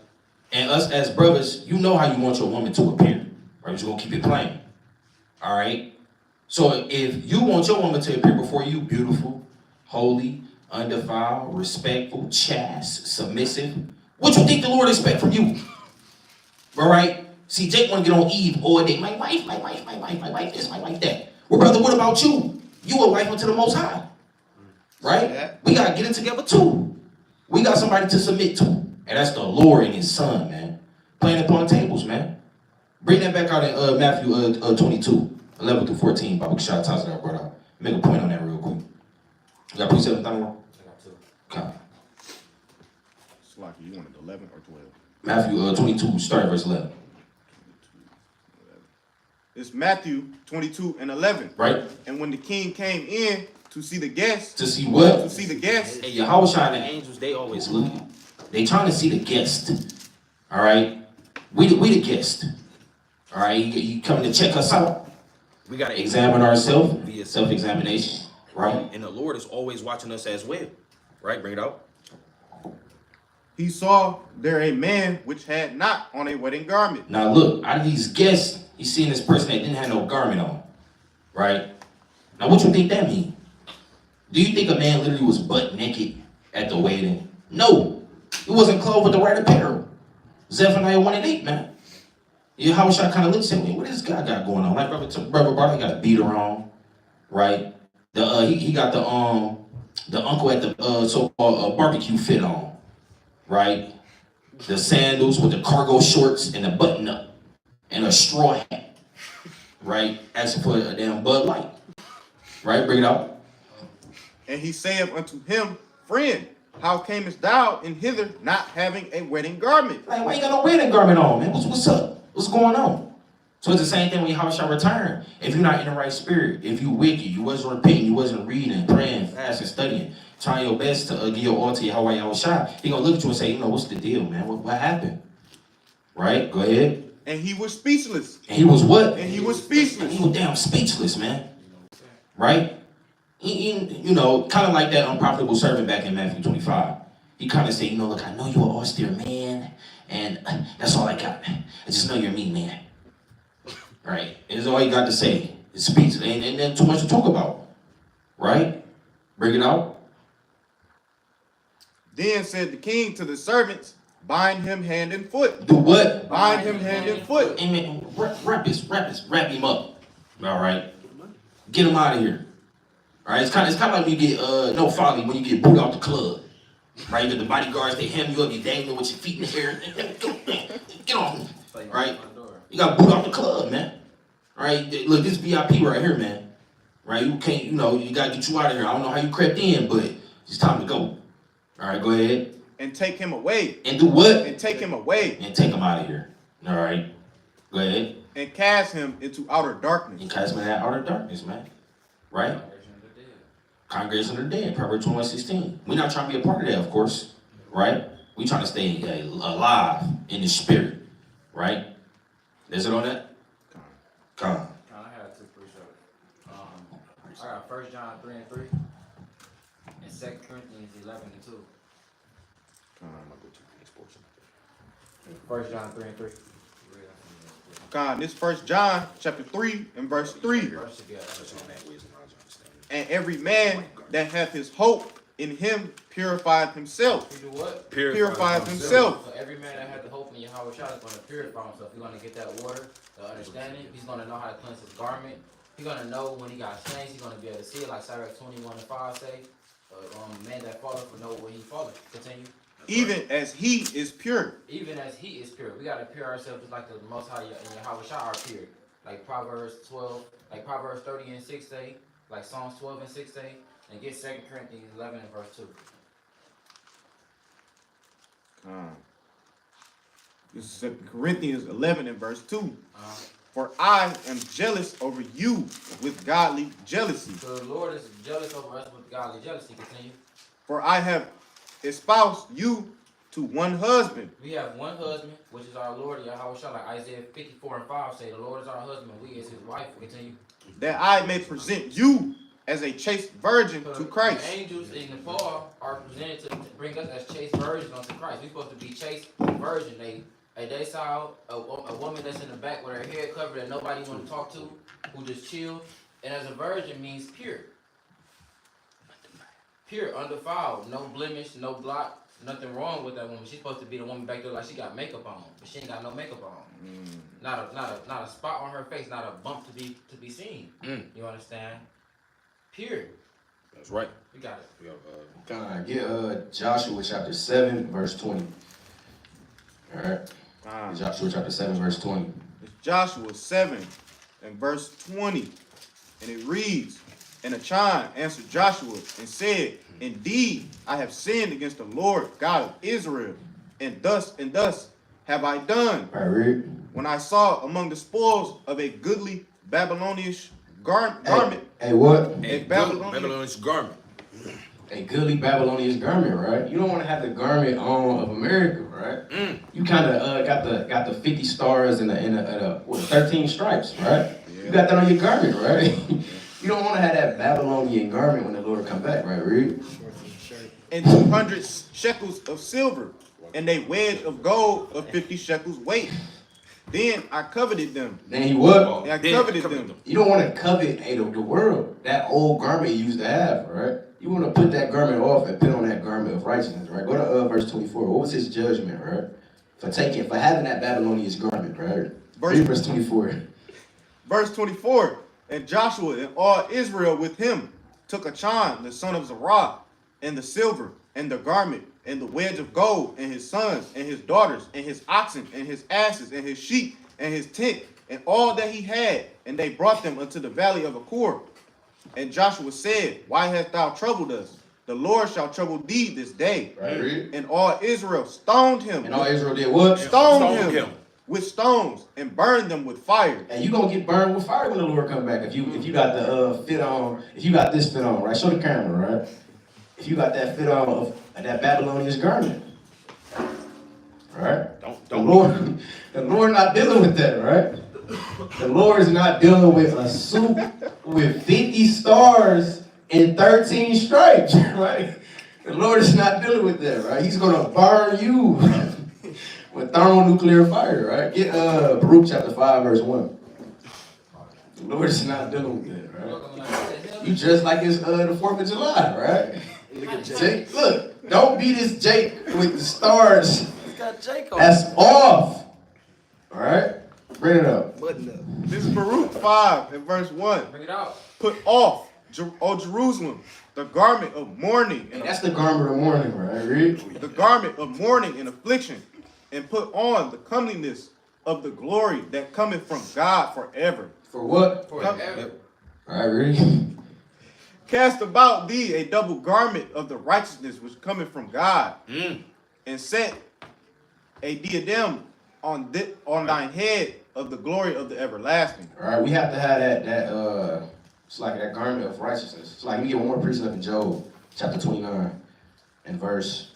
And us as brothers, you know how you want your woman to appear. Right? You're gonna keep it plain. All right? So if you want your woman to appear before you beautiful, holy, undefiled, respectful, chaste, submissive, what you think the Lord expect from you? All right? See, Jake want to get on Eve all day. My wife, this, my wife, that. Well, brother, what about you? You a wife unto the Most High. Right? Yeah. We got to get it together too. We got somebody to submit to. And that's the Lord and his son, man. Playing upon tables, man. Bring that back out in Matthew 22, 11 through 14. Baruch Shah tells that I brought out. Make a point on that real quick. You got precept anything wrong? Okay. Slocky, you wanted 11 or 12? Matthew 22, start at verse 11. It's Matthew 22 and 11. Right? And when the king came in to see the guests, To see what? to see the guests, Hey, Yahawashi and the angels, they always looking. They trying to see the guest. All right? We the guest. All right? You coming to check us out. We got to examine ourselves via self-examination. Right? And the Lord is always watching us as well. Right? Bring it out. he saw there a man which had not on a wedding garment. Now look, out of these guests, he's seeing this person that didn't have no garment on. Right? Now what you think that means? Do you think a man literally was butt naked at the wedding? No. He wasn't clothed with the right apparel. Zephaniah 1:8, man. Yahawashi kind of looks at me. What does this guy got going on? Like brother Bartley got a beater on, right? He got the uncle at the so-called barbecue fit on, right? The sandals with the cargo shorts and the button up and a straw hat, right? Asking for a damn Bud Light, right? Bring it out. And he saith unto him, Friend, how camest thou in hither not having a wedding garment? Like, why you got no wedding garment on, man? What's up? What's going on? So it's the same thing when Yahawashi return. If you're not in the right spirit, if you wicked, you wasn't repenting, you wasn't reading, praying, fasting, studying, trying your best to give your all to Yahawashi, he gonna look at you and say, what's the deal, man? What happened? Right? Go ahead. And he was speechless. And he was what? And he was speechless. He was damn speechless, man. Right? He kind of like that unprofitable servant back in Matthew 25. He kind of said, look, I know you're an austere man, and that's all I got. I just know you're me, man. Right? It's all you got to say. It's speech. And then too much to talk about. Right? Bring it out. Then said the king to the servants, Bind him hand and foot. Do what? Bind him hand and foot. Amen. Wrap him up. All right? Get him out of here. All right? It's kind of like when you get, no folly, when you get booed out the club. Right? You got the bodyguards, they hem you up, you dangling with your feet in the air. Get on. Right? You got booed out the club, man. Right? Look, this VIP right here, man. Right? You can't, you got to get you out of here. I don't know how you crept in, but it's time to go. All right, go ahead. And take him away. And do what? And take him away. And take him out of here. All right. Go ahead. And cast him into outer darkness. And cast him in that outer darkness, man. Right? Congregation of the dead. Proverbs 21:16. We're not trying to be a part of that, of course. Right? We're trying to stay alive in the spirit. Right? Is it on that? Come. I had two pretty short. I got 1 John 3:3 and 2 Corinthians 11:2. 1 John 3:3. God, this 1 John chapter 3 and verse 3. And every man that hath his hope in him purifieth himself. You do what? Purifieth himself. So every man that had the hope in Yahawashi is going to purify himself. He's going to get that water, the understanding. He's going to know how to cleanse his garment. He's going to know when he got stains. He's going to be able to see it, like Sirach 21:5 say. Man that falleth will know where he falleth. Continue. Even as he is pure. Even as he is pure. We got to pure ourselves just like the Most High and Yahawashi are pure. like Proverbs 12, like Proverbs 30 and 6 say, like Psalms 12 and 6 say, and get 2 Corinthians 11 and verse 2. This is 2 Corinthians 11 and verse 2. Uh-huh. For I am jealous over you with godly jealousy. So the Lord is jealous over us with godly jealousy. Continue. For I have espoused you to one husband. We have one husband, which is our Lord, Yahawashi, like Isaiah 54 and 5 say, the Lord is our husband, we is his wife. Continue. That I may present you as a chaste virgin So to Christ. the angels in Nepal are presented to bring us as chaste virgins unto Christ. We're supposed to be chaste virgin. They saw a woman that's in the back with her hair covered that nobody want to talk to, who just chill. And as a virgin means pure. Pure, undefiled, no blemish, no blot, nothing wrong with that woman. She's supposed to be the woman back there like she got makeup on, but she ain't got no makeup on. Not a spot on her face, not a bump to be seen. You understand? Pure. That's right. We got it. We got, Get Joshua chapter 7, verse 20. All right. Joshua chapter 7, verse 20. It's Joshua 7 and verse 20. And it reads, And Achan answered Joshua and said, Indeed, I have sinned against the Lord God of Israel, and thus have I done. All right, read. When I saw among the spoils of a goodly Babylonian garment, Hey, what? a Babylonian Babylonian garment. A goodly Babylonian garment, right? You don't want to have the garment on of America, right? You kind of got the 50 stars and the 13 stripes, right? Yeah. You got that on your garment, right? You don't want to have that Babylonian garment when the Lord come back, right? Read. and 200 shekels of silver, and a wedge of gold of 50 shekels weight. Then I coveted them. Then he what? And I coveted them. You don't want to covet the world, that old garment you used to have, right? You want to put that garment off and put on that garment of righteousness, right? Go to verse 24. What was his judgment, right? For having that Babylonian garment, right? Verse 24. Verse 24. And Joshua and all Israel with him took Achan, the son of Zerah, and the silver, and the garment, and the wedge of gold, and his sons, and his daughters, and his oxen, and his asses, and his sheep, and his tent, and all that he had, and they brought them unto the valley of Achor. And Joshua said, Why hast thou troubled us? The Lord shall trouble thee this day. Right. And all Israel stoned him. And all Israel did what? Stoned him with stones and burned them with fire. And you gonna get burned with fire when the Lord come back. If you got the fit on, if you got this fit on, right? Show the camera, right? If you got that fit on of that Babylonian garment, right? The Lord not dealing with that, right? The Lord is not dealing with a suit with 50 stars and 13 stripes, right? The Lord is not dealing with that, right? He's gonna burn you with thermonuclear fire, right? Get Baruch chapter 5, verse 1. The Lord is not dealing with that, right? You just like it's the 4th of July, right? Jake, look, don't be this Jake with the stars. It's got Jake on. That's off. All right? Bring it up. This is Baruch 5 and verse 1. Bring it out. Put off, O Jerusalem, the garment of mourning, And that's the garment of mourning, right? Read. the garment of mourning and affliction, and put on the comeliness of the glory that cometh from God forever. For what? Forever. All right, read. Cast about thee a double garment of the righteousness which cometh from God, and set a diadem on thine head of the glory of the everlasting. All right, we have to have that it's like that garment of righteousness. It's like we get one more precept in Job, chapter 29, and verse.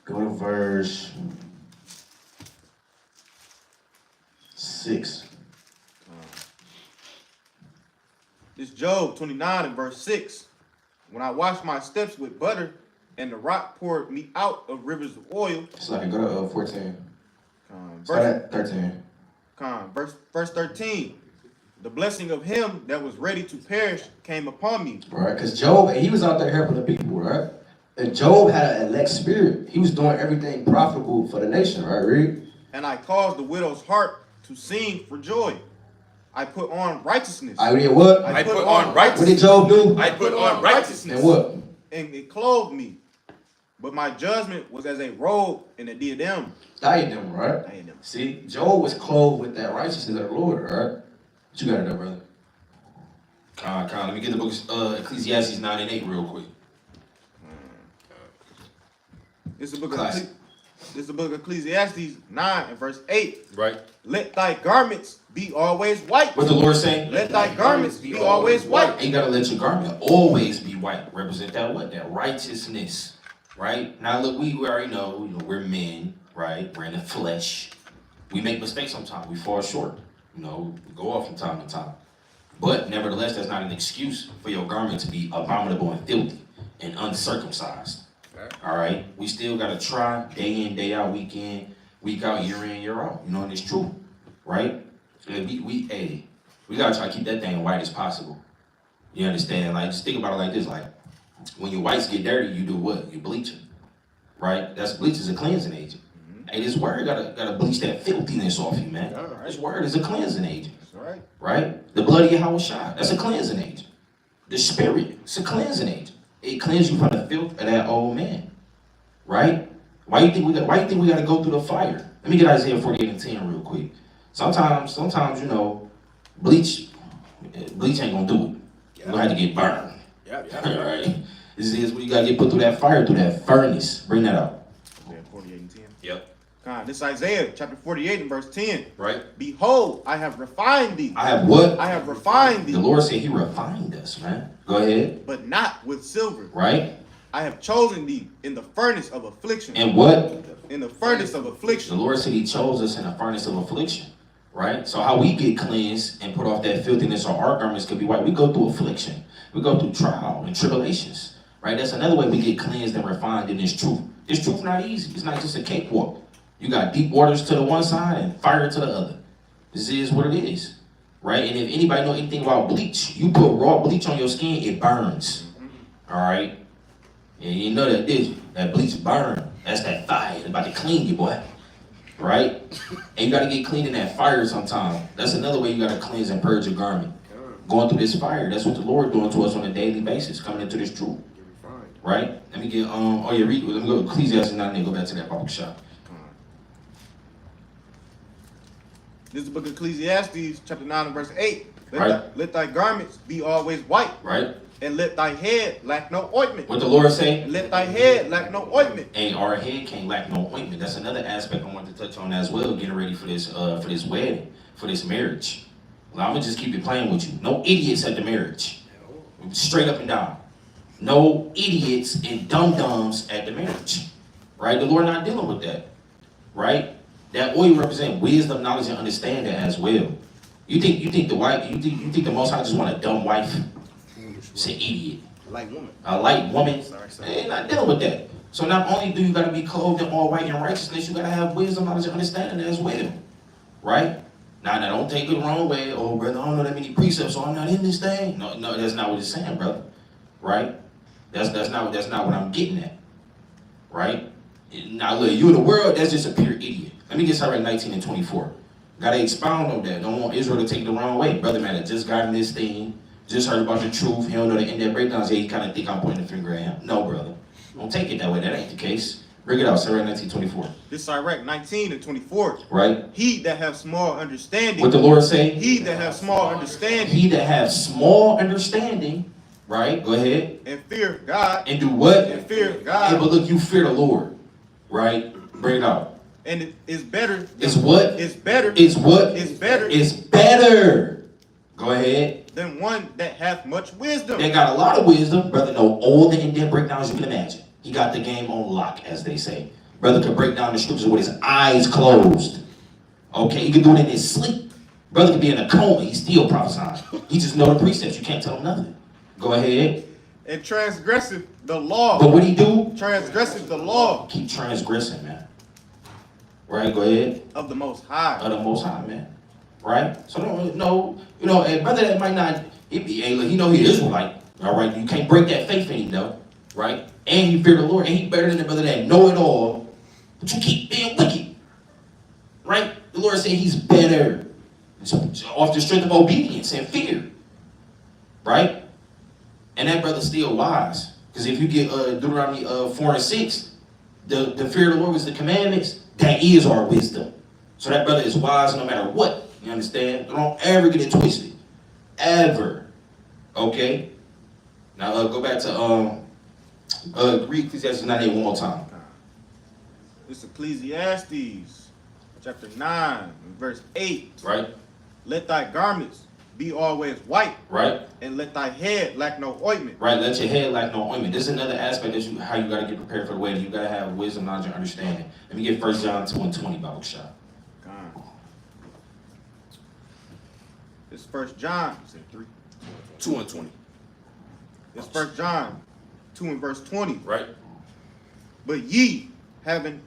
Go to verse 6. This Job 29 and verse 6. When I washed my steps with butter, and the rock poured me out of rivers of oil. It's like go to 14. Start at 13. Verse 13. The blessing of him that was ready to perish came upon me. Right, because Job, he was out there helping the people, right? And Job had an elect spirit. He was doing everything profitable for the nation, right? Read. And I caused the widow's heart to sing for joy. I put on righteousness. I did what? I put on righteousness. What did Job do? I put on righteousness. And what? And it clothed me. But my judgment was as a robe and a diadem. Diadem, right? Diadem. See, Job was clothed with that righteousness of the Lord, right? What you got it there, brother? Let me get the book of Ecclesiastes 9 and 8 real quick. This is the book Classic. of this is the book of Ecclesiastes 9 and verse 8. Right. Let thy garments be always white. What the Lord say? Let thy garments be always white. And you gotta let your garment always be white. Represent that what? That righteousness. Right? Now look, we already know, we're men, right? We're in the flesh. We make mistakes sometimes. We fall short. We go off from time to time. But nevertheless, that's not an excuse for your garment to be abominable and filthy and uncircumcised. All right? We still got to try day in, day out, week in, week out, year in, year out. And it's true. Right? And we got to try to keep that thing white as possible. You understand? Like, just think about it like this. Like, when your whites get dirty, you do what? You bleach it. Right? Bleach is a cleansing agent. Hey, this word gotta bleach that filthiness off you, man. Right. This word is a cleansing agent. That's right. Right? The blood of Yahawashi, that's a cleansing agent. The spirit, it's a cleansing agent. It cleanses you from the filth of that old man. Right? Why you think we gotta go through the fire? Let me get Isaiah 48 and 10 real quick. Sometimes, bleach ain't gonna do it. You're gonna have to get burned. Right? This is when you gotta get put through that fire, through that furnace. Bring that out. Isaiah 48 and 10. Yep. This is Isaiah chapter 48 and verse 10. Right? Behold, I have refined thee. I have what? I have refined thee. The Lord said he refined us, man. Go ahead. But not with silver. Right? I have chosen thee in the furnace of affliction. And what? In the furnace of The affliction. Lord said he chose us in the furnace of affliction. Right? So how we get cleansed and put off that filthiness or our garments could be white. We go through affliction. We go through trial and tribulations. Right? That's another way we get cleansed and refined in this truth. This truth not easy. It's not just a cakewalk. You got deep waters to the one side and fire to the other. This is what it is. Right? And if anybody know anything about bleach, you put raw bleach on your skin, it burns. All right? And you know that bleach burn. That's that fire. It's about to clean you, boy. Right? And you got to get clean in that fire sometime. That's another way you got to cleanse and purge your garment. Going through this fire. That's what the Lord doing to us on a daily basis, coming into this truth. Right? Let me get, let me go to Ecclesiastes 9 and go back to that Bible shop. This is the book of Ecclesiastes chapter 9 and verse 8. Right. Let thy garments be always white. Right? And let thy head lack no ointment. What the Lord say? And let thy head lack no ointment. And our head can't lack no ointment. That's another aspect I want to touch on as well, getting ready for this wedding, for this marriage. Well, I'm gonna just keep it playing with you. No idiots at the marriage. Straight up and down. No idiots and dum-dums at the marriage. Right? The Lord not dealing with that. Right? That oil represents wisdom, knowledge, and understanding as well. You think the Most High just want a dumb wife? It's an idiot. A light woman. They're not dealing with that. So not only do you got to be clothed in all right and righteousness, you got to have wisdom, knowledge, and understanding as well. Right? Now don't take it the wrong way. Oh, brother, I don't know that many precepts, so I'm not in this thing. No, that's not what it's saying, brother. Right? That's not what I'm getting at. Right? Now look, you in the world, that's just a pure idiot. Let me get Sirach 19 and 24. Gotta expound on that. Don't want Israel to take it the wrong way. Brother man, I just got in this thing, just heard about the truth. He don't know the in-depth breakdowns. Yeah, he kind of think I'm pointing the finger at him. No, brother. Don't take it that way. That ain't the case. Bring it out, Sirach 19, 24. This is Sirach 19 and 24. Right? He that have small understanding. What the Lord say? He that have small understanding. He that have small understanding. Right? Go ahead. And fear God. And do what? And fear Yeah, God. but look, you fear the Lord. Right? Bring it out. And it is better. It's what? It's better. It's what? It's better. It's better. Go ahead. Than one that hath much wisdom. They got a lot of wisdom. Brother know all the in-depth breakdowns you can imagine. He got the game on lock, as they say. Brother could break down the scriptures with his eyes closed. Okay, he can do it in his sleep. Brother could be in a coma. He's still prophesying. He just know the precepts. You can't tell him nothing. Go ahead. And transgressive the law. But what he do? Transgressive the law. Keep transgressing, man. Right, go ahead. Of the Most High. Of the Most High, man. Right? So a brother that might not, he know he Israelite. All right, you can't break that faith in him, though. Right? And he fear the Lord, and he better than the brother that know it all, but you keep being wicked. Right? The Lord said he's better. So, off the strength of obedience and fear. Right? And that brother's still wise. Because if you get Deuteronomy 4 and 6, The fear of the Lord was the commandments. That is our wisdom. So that brother is wise no matter what. You understand? Don't ever get it twisted. Ever. Okay? Now go back to read Ecclesiastes 9:8 one more time. It's Ecclesiastes chapter 9, verse 8. Right? Let thy garments be always white, Right? and let thy head lack no ointment. Right? Let your head lack no ointment. This is another aspect of how you gotta get prepared for the wedding. You gotta have wisdom, knowledge, and understanding. Let me get 1 John 2:20 Bible shot. It's 1 John 3. 2:20. It's 1 John 2 and verse 20. Right? But ye having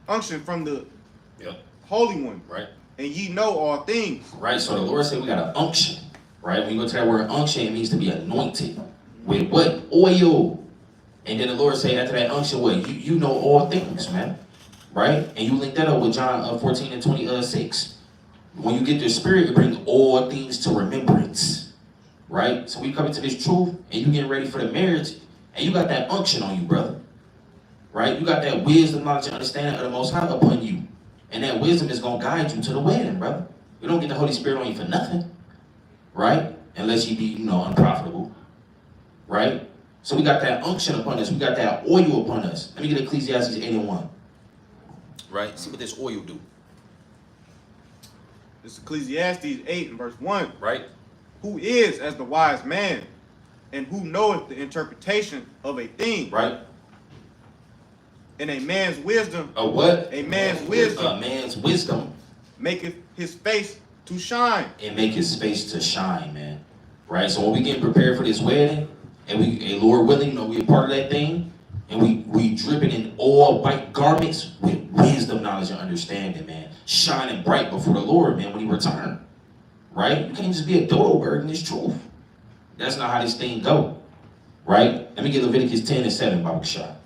unction from the Yep. Holy One, Right? and ye know all things. Right? So the Lord said we got an unction. Right? When you go to that word unction, it means to be anointed. With what? Oil. And then the Lord said after that unction, what? You know all things, man. Right? And you link that up with John 14 and 26. When you get the Spirit, it brings all things to remembrance. Right? So we come into this truth, and you getting ready for the marriage, and you got that unction on you, brother. Right? You got that wisdom, knowledge, and understanding of the Most High upon you. And that wisdom is going to guide you to the wedding, brother. You don't get the Holy Spirit on you for nothing. Right? Unless you be, unprofitable. Right? So we got that unction upon us. We got that oil upon us. Let me get Ecclesiastes 8:1. Right? See what this oil do. It's Ecclesiastes 8 and verse 1. Right? Who is as the wise man, and who knoweth the interpretation of a thing? Right? And a man's wisdom. A what? A man's wisdom. A man's wisdom. Maketh his face to shine. And make his face to shine, man. Right? So when we get prepared for this wedding, and Lord willing, we a part of that thing, and we dripping in all white garments with wisdom, knowledge, and understanding, man. Shining bright before the Lord, man, when he return. Right? You can't just be a dodo bird in this truth. That's not how this thing go. Right? Let me get Leviticus 10 and 7, Bible shot.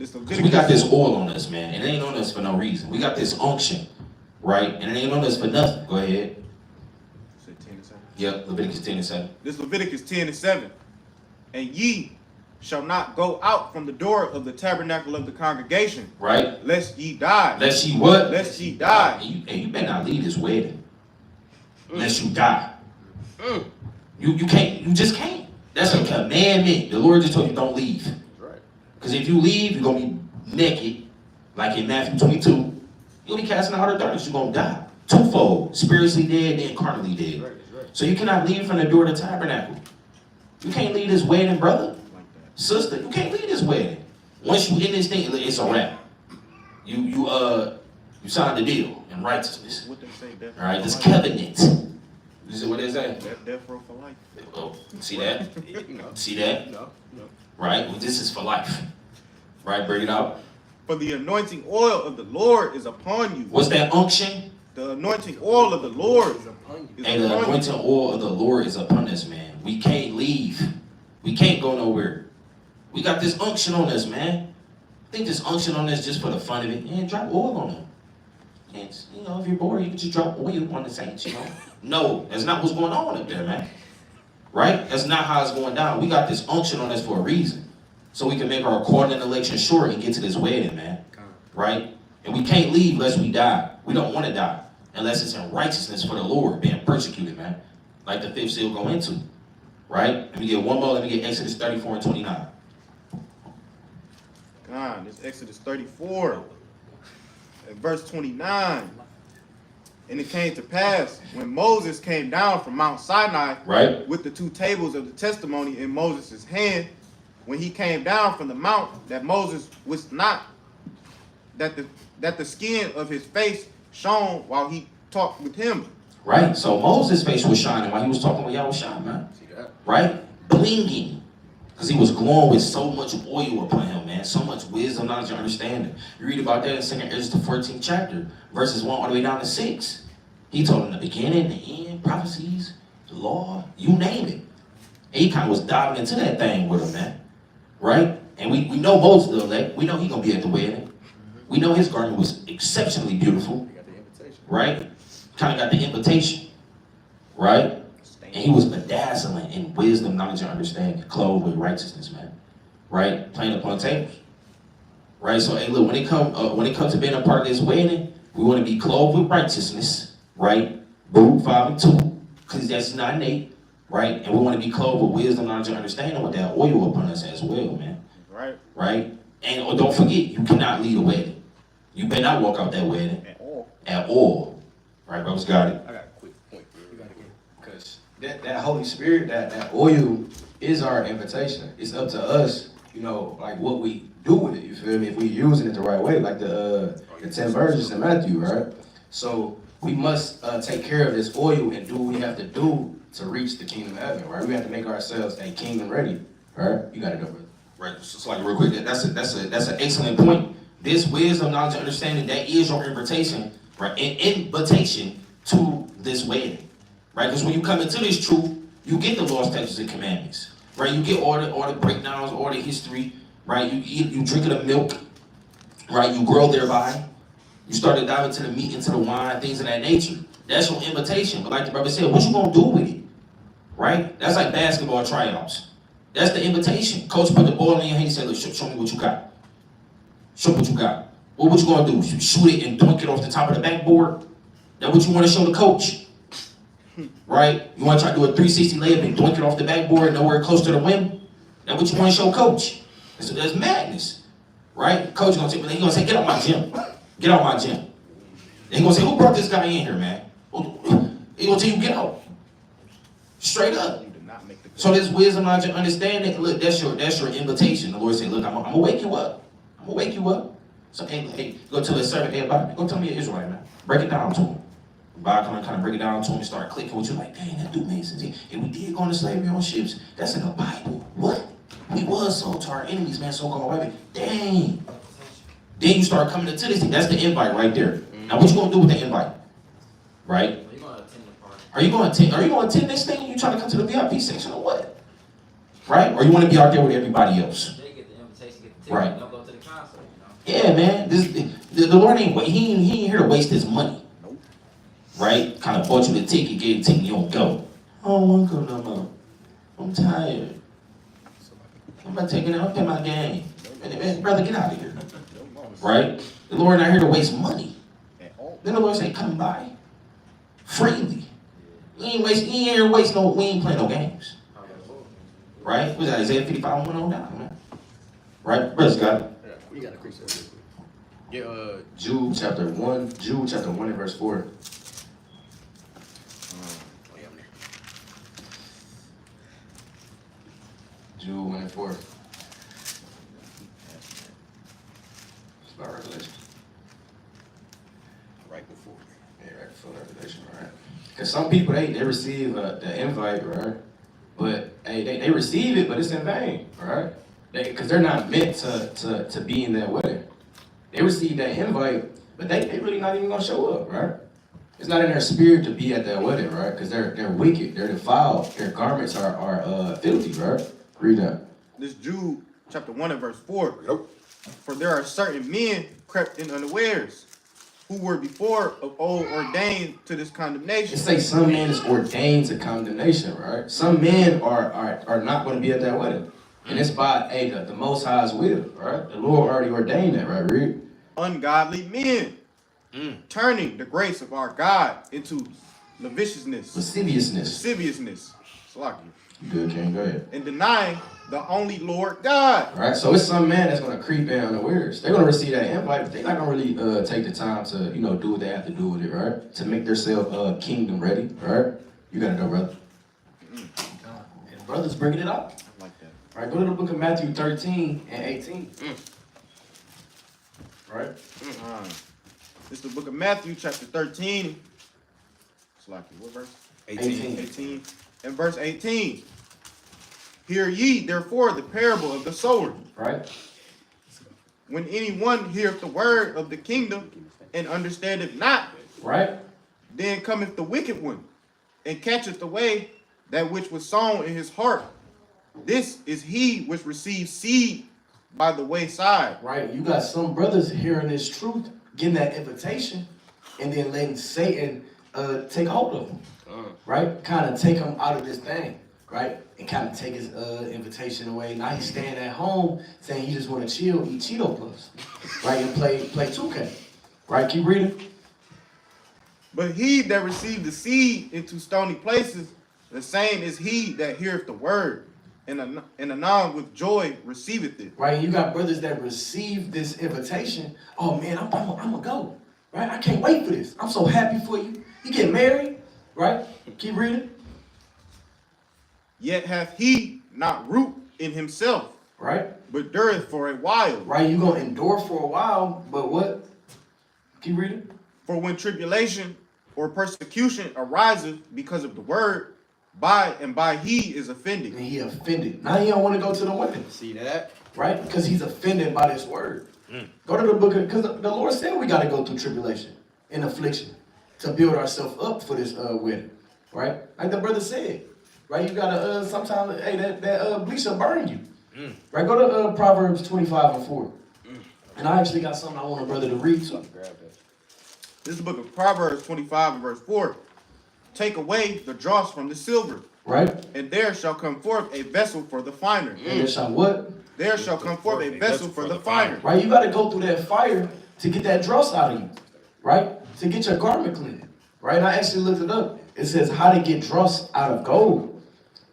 So we got this oil on us, man, and it ain't on us for no reason. We got this unction, right? And it ain't on us for nothing. Go ahead. 10 and 7. Yep, Leviticus 10 and 7. This Leviticus 10 and 7. And ye shall not go out from the door of the tabernacle of the congregation. Right? Lest ye die. Lest ye what? Lest ye die. And you better not leave this wedding. Unless you die. You can't. You just can't. That's a commandment. The Lord just told you don't leave. Because if you leave, you're going to be naked, like in Matthew 22. You're going to be casting out of darkness. You're going to die. Twofold. Spiritually dead, then carnally dead. Right. So you cannot leave from the door of the tabernacle. You can't leave this wedding, brother. Sister, you can't leave this wedding. Once you in this thing, it's a wrap. You signed the deal in righteousness. What they say, death. All right, this covenant. You see what they say? Death row for life. Oh, see that? See that? No. Right? Well, this is for life. Right? Bring it out. For the anointing oil of the Lord is upon you. What's that unction? The anointing oil of the Lord is upon you. And the anointing oil of the Lord is upon us, man. We can't leave. We can't go nowhere. We got this unction on us, man. I think this unction on us just for the fun of it. Yeah, drop oil on them. And, if you're bored, you can just drop oil on the saints, No, that's not what's going on up there, man. Right? That's not how it's going down. We got this unction on us for a reason. So we can make our calling election short and get to this wedding, man. Right? And we can't leave unless we die. We don't want to die. Unless it's in righteousness for the Lord, being persecuted, man. Like the fifth seal go into. Right? Let me get one more. Let me get Exodus 34 and 29. God, it's Exodus 34. At verse 29. And it came to pass when Moses came down from Mount Sinai, right, with the two tables of the testimony in Moses' hand, when he came down from the mount, that Moses was not, that the skin of his face shone while he talked with him. Right. So Moses' face was shining while he was talking with Yahawashi, man. See that? Right? Blinging. Because he was glowing with so much oil upon him, man. So much wisdom, knowledge, and understanding. You read about that in 2 Ezra, the 14th chapter, verses 1 all the way down to 6. He told him the beginning, the end, prophecies, the law, you name it. And he kind of was diving into that thing with him, man. Right? And we know Moses the elect. We know he's going to be at the wedding. We know his garment was exceptionally beautiful. Got the invitation. Right? Kind of got the invitation. Right? And he was bedazzling in wisdom, knowledge, and understanding, clothed with righteousness, man. Right? Playing upon tables. Right? So, hey, look, when it comes to being a part of this wedding, we want to be clothed with righteousness, right? Jude 5:2, Ecclesiastes 9:8, right? And we want to be clothed with wisdom, knowledge, and understanding with that oil upon us as well, man. Right. Right? And don't forget, you cannot lead a wedding. You better not walk out that wedding at all. Right, brothers? Got it. I got a quick point. Because that Holy Spirit, that oil is our invitation. It's up to us, you know, like what we do with it. You feel me? If we using it the right way, like the 10 virgins in Matthew, right? So we must take care of this oil and do what we have to do to reach the kingdom of heaven, right? We have to make ourselves a kingdom ready, right? You got it, brother. Right, so like real quick, that's an excellent point. This wisdom, knowledge, and understanding, that is your invitation, right? An invitation to this wedding, right? Because when you come into this truth, you get the laws, statutes, and commandments, right? You get all the breakdowns, all the history, right? You drink of the milk, right? You grow thereby. You start to dive into the meat, into the wine, things of that nature. That's your invitation. But like the brother said, what you gonna do with it, right? That's like basketball tryouts. That's the invitation. Coach put the ball in your hand and said, look, show me what you got. Show me what you got. Well, what you gonna do? You shoot it and dunk it off the top of the backboard? That's what you wanna show the coach? Right? You wanna try to do a 360 layup and dunk it off the backboard nowhere close to the rim? That's what you wanna show coach? That's madness. Right? Coach gonna say, he gonna say, get out my gym. Get out my gym. And he gonna say, who brought this guy in here, man? He gonna tell you, get out. Straight up. So this wisdom, knowledge, and understanding, look, that's your invitation. The Lord said, look, I'm gonna wake you up. I'm gonna wake you up. So hey, go tell his servant, hey, Bob, go tell me an Israelite, man. Break it down to him. Bob kind of break it down to him and start clicking with you like, dang, that dude makes sense. And we did go into slavery on ships. That's in the Bible. What? We was sold to our enemies, man, so-called white man. Dang. Then you start coming into this thing. That's the invite right there. Now what you gonna do with the invite? Right? Are you going to attend this thing? You trying to come to the VIP section or what? Right? Or you want to be out there with everybody else? They get the invitation, get the ticket, right. Don't go to the concert, you know? Yeah, man. The Lord ain't here to waste his money. Right? Kind of bought you the ticket, gave you the ticket, you don't go. I don't want to go no more. I'm tired. I'm not taking it. I'll pay my game. Man, brother, get out of here. Right? The Lord not here to waste money. Then the Lord say, come by. Freely. We ain't here to waste we ain't playing no games. Right? What's that, Isaiah 55 went on down, man. Right? Brother Scott. We got to quick say Yeah, Jude chapter 1 and verse 4. Jude 1 and 4. It's about Revelation. Right before. Yeah, right before Revelation, right? Because some people, they receive the invite, right? But hey, they receive it, but it's in vain, right? Because they're not meant to be in that wedding. They receive that invite, but they really not even gonna show up, right? It's not in their spirit to be at that wedding, right? Because they're wicked, they're defiled, their garments are filthy, right? Read that. This Jude chapter 1 and verse 4. Yep. For there are certain men crept in unawares, who were before of old ordained to this condemnation. It say some men is ordained to condemnation, right? Some men are not going to be at that wedding. And it's by the Most High's will, right? The Lord already ordained that, right? Read. Ungodly men, turning the grace of our God into lasciviousness. Slack you. You good, King? Go ahead. And denying the only Lord God. All right, so it's some man that's going to creep in unawares. They're going to receive that invite, but they're not going to really take the time to, do what they have to do with it, right? To make themselves kingdom ready, right? You got to know, brother. And brothers bringing it up. I like that. All right, go to the book of Matthew 13 and 18. Right? This is the book of Matthew, chapter 13. Slack you. What verse? 18. And verse 18. Hear ye, therefore, the parable of the sower. Right. When anyone heareth the word of the kingdom and understandeth not, right, then cometh the wicked one and catcheth away that which was sown in his heart. This is he which receives seed by the wayside. Right. You got some brothers hearing this truth, getting that invitation, and then letting Satan take hold of him, right? Kind of take him out of this thing, right? And kind of take his invitation away. Now he's staying at home saying he just want to chill, eat Cheeto Puffs, right? And play 2K, right? Keep reading. But he that received the seed into stony places, the same is he that heareth the word, and anon with joy receiveth it. Right? You got brothers that receive this invitation. Oh man, I'm gonna go. Right? I can't wait for this. I'm so happy for you. You get married, right? Keep reading. Yet hath he not root in himself, Right? but dureth for a while. Right? You're gonna endure for a while, but what? Keep reading. For when tribulation or persecution ariseth because of the word, by and by he is offended. And he offended. Now he don't want to go to the wedding. See that? Right? Because he's offended by this word. Go to the book of, because the Lord said we got to go through tribulation and affliction to build ourselves up for this wedding. Right? Like the brother said. Right? You got to, sometimes, hey, that bleach will burn you. Right? Go to Proverbs 25:4. And I actually got something I want a brother to read, so I can grab that. This is the book of Proverbs 25 and verse 4. Take away the dross from the silver, Right? and there shall come forth a vessel for the finer. And there shall what? There shall come forth a vessel for the finer. Right? You got to go through that fire to get that dross out of you. Right? To get your garment clean. Right? I actually looked it up. It says how to get dross out of gold.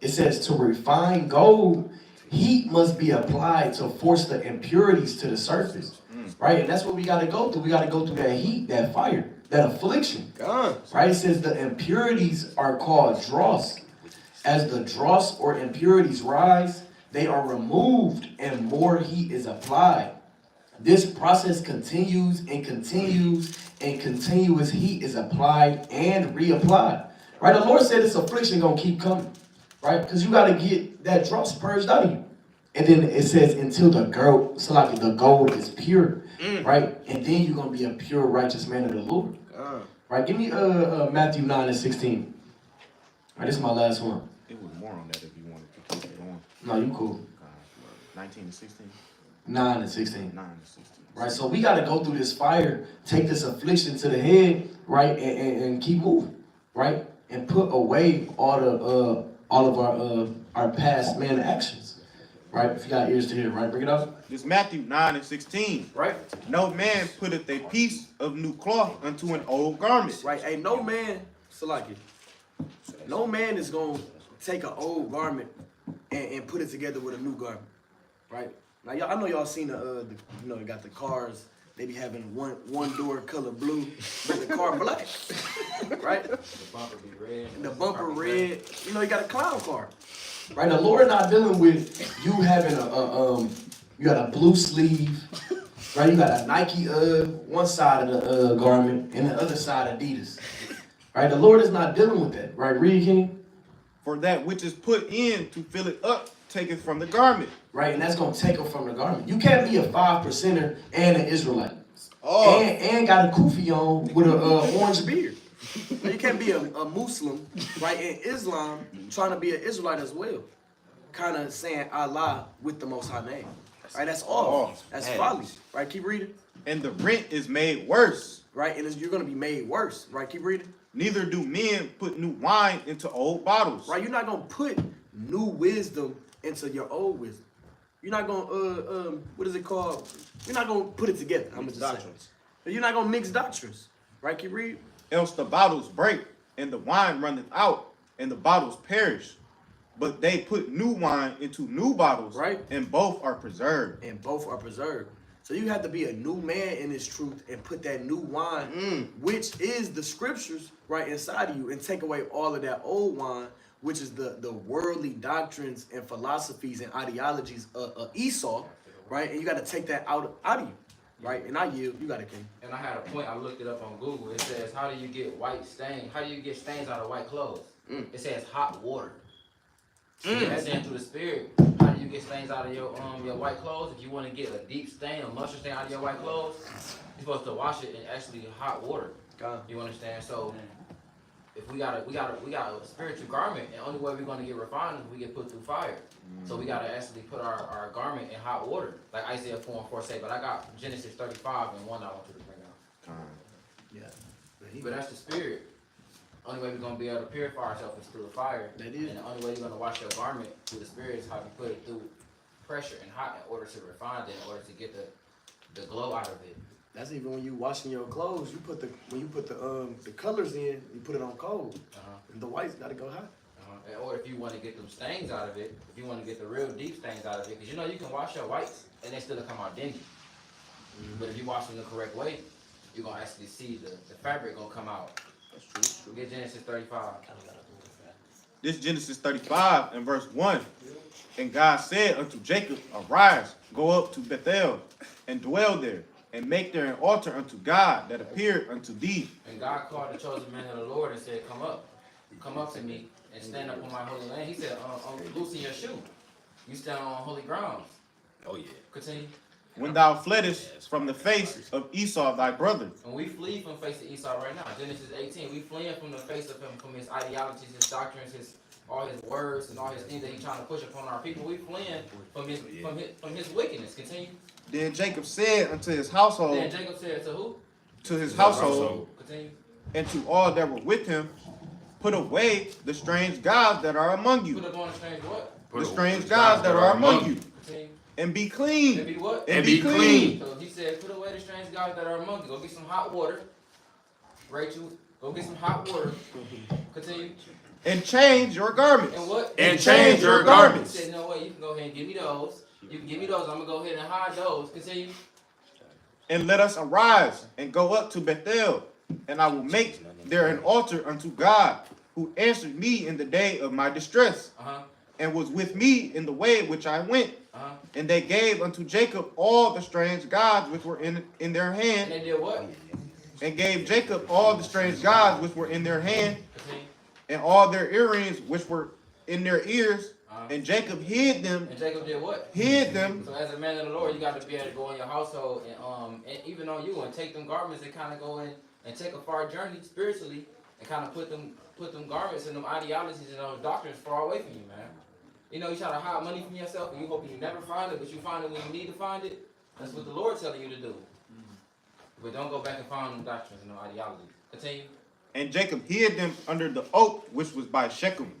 It says to refine gold, heat must be applied to force the impurities to the surface. Right? And that's what we got to go through. We got to go through that heat, that fire, that affliction. Right? It says the impurities are called dross. As the dross or impurities rise, they are removed and more heat is applied. This process continues and continues, and continuous heat is applied and reapplied. Right? The Lord said this affliction gonna keep coming. Right? Because you got to get that dross purged out of you. And then it says until the gold is pure. Right? And then you're going to be a pure, righteous man of the Lord. Right? Give me Matthew 9:16. Right, this is my last one. It was more on that if you wanted to keep it on. No, you cool. 19 and 16? 9:16. 9 and 16. Right, so we got to go through this fire, take this affliction to the head, right, and keep moving, right, and put away all of our past man actions, right. If you got ears to hear, right, bring it up. This Matthew 9 and 16. Right. No man putteth a piece of new cloth unto an old garment. Right. Hey, no man, no man is gonna take an old garment and put it together with a new garment, right? Now, y'all, I know y'all seen the you got the cars. They be having one door color blue, but the car black, right? The bumper be red. And the bumper red. You know, you got a clown car, right? The Lord not dealing with you having you got a blue sleeve, right? You got a Nike one side of the garment and the other side Adidas, right? The Lord is not dealing with that, right? Read, King. For that which is put in to fill it up taketh from the garment. Right, and that's gonna take them from the garment. You can't be a 5%er and an Israelite, and got a kufi on with a orange beard. You can't be a Muslim, right, in Islam, trying to be an Israelite as well, kind of saying Allah with the Most High name. Right, that's all. That's folly. Right, keep reading. And the rent is made worse. Right, and you're gonna be made worse. Right, keep reading. Neither do men put new wine into old bottles. Right, you're not gonna put new wisdom into your old wisdom. You're not gonna what is it called? You're not gonna put it together. I'm just saying. You're not gonna mix doctrines, right? Keep reading. Else the bottles break, and the wine runneth out, and the bottles perish. But they put new wine into new bottles, right? And both are preserved. And both are preserved. So you have to be a new man in this truth and put that new wine, which is the scriptures, right inside of you, and take away all of that old wine, which is the worldly doctrines and philosophies and ideologies of Esau, right? And you got to take that out of you, right? And I yield. You got it, King. And I had a point. I looked it up on Google. It says, how do you get white stains? How do you get stains out of white clothes? It says hot water. That's saying through the spirit. How do you get stains out of your white clothes? If you want to get a deep stain, a mustard stain out of your white clothes, you're supposed to wash it in actually hot water. You understand? So if we got a spiritual garment, and only way we're going to get refined is if we get put through fire. So we got to actually put our garment in hot water, like Isaiah 4:4 say. But I got Genesis 35 and 1 I want you to bring out. Yeah. But that's the spirit. only way we're gonna be able to purify ourselves is through the fire. That is. And the only way you're gonna wash your garment through the Spirit is how you put it through pressure and hot in order to refine it, in order to get the glow out of it. That's even when you washing your clothes. When you put the colors in, you put it on cold. And the white's got to go hot. Or if you want to get them stains out of it, if you want to get the real deep stains out of it, because you know you can wash your whites and they still come out dingy. But if you wash them the correct way, you're gonna actually see the fabric gonna come out. That's true. Get Genesis 35. This Genesis 35 and verse 1. And God said unto Jacob, Arise, go up to Bethel, and dwell there, and make there an altar unto God that appeared unto thee. And God called the chosen man of the Lord and said, Come up to me, and stand up on my holy land. He said, loosen your shoe. You stand on holy grounds. Oh, yeah. Continue. When thou fleddest from the face of Esau thy brother. And we flee from the face of Esau right now. Genesis 18, we fleeing from the face of him, from his ideologies, his doctrines, all his words, and all his things that he's trying to push upon our people. We fleeing from his wickedness. Continue. Then Jacob said unto his household. Then Jacob said to who? To his household. Continue. And to all that were with him, put away the strange gods that are among you. Put up on the strange what? The strange gods that are among you. Continue. And be clean. And be what? And be clean. So he said, put away the strange gods that are among you. Go get some hot water. Rachel, go get some hot water. Continue. And change your garments. And what? And change your garments. He said, no way, you can go ahead and give me those. You can give me those. I'm going to go ahead and hide those. Continue. And let us arise and go up to Bethel, and I will make there an altar unto God, who answered me in the day of my distress, and was with me in the way which I went. And they gave unto Jacob all the strange gods which were in their hand. And they did what? And gave Jacob all the strange gods which were in their hand, and all their earrings which were in their ears. And Jacob hid them. And Jacob did what? Hid them. So as a man of the Lord, you got to be able to go in your household and even on you and take them garments and kind of go in and take a far journey spiritually and kind of put them garments and them ideologies and those doctrines far away from you, man. You know, you try to hide money from yourself and you hope you never find it, but you find it when you need to find it. That's what the Lord's telling you to do. But don't go back and find them doctrines and them ideologies. Continue. And Jacob hid them under the oak which was by Shechem.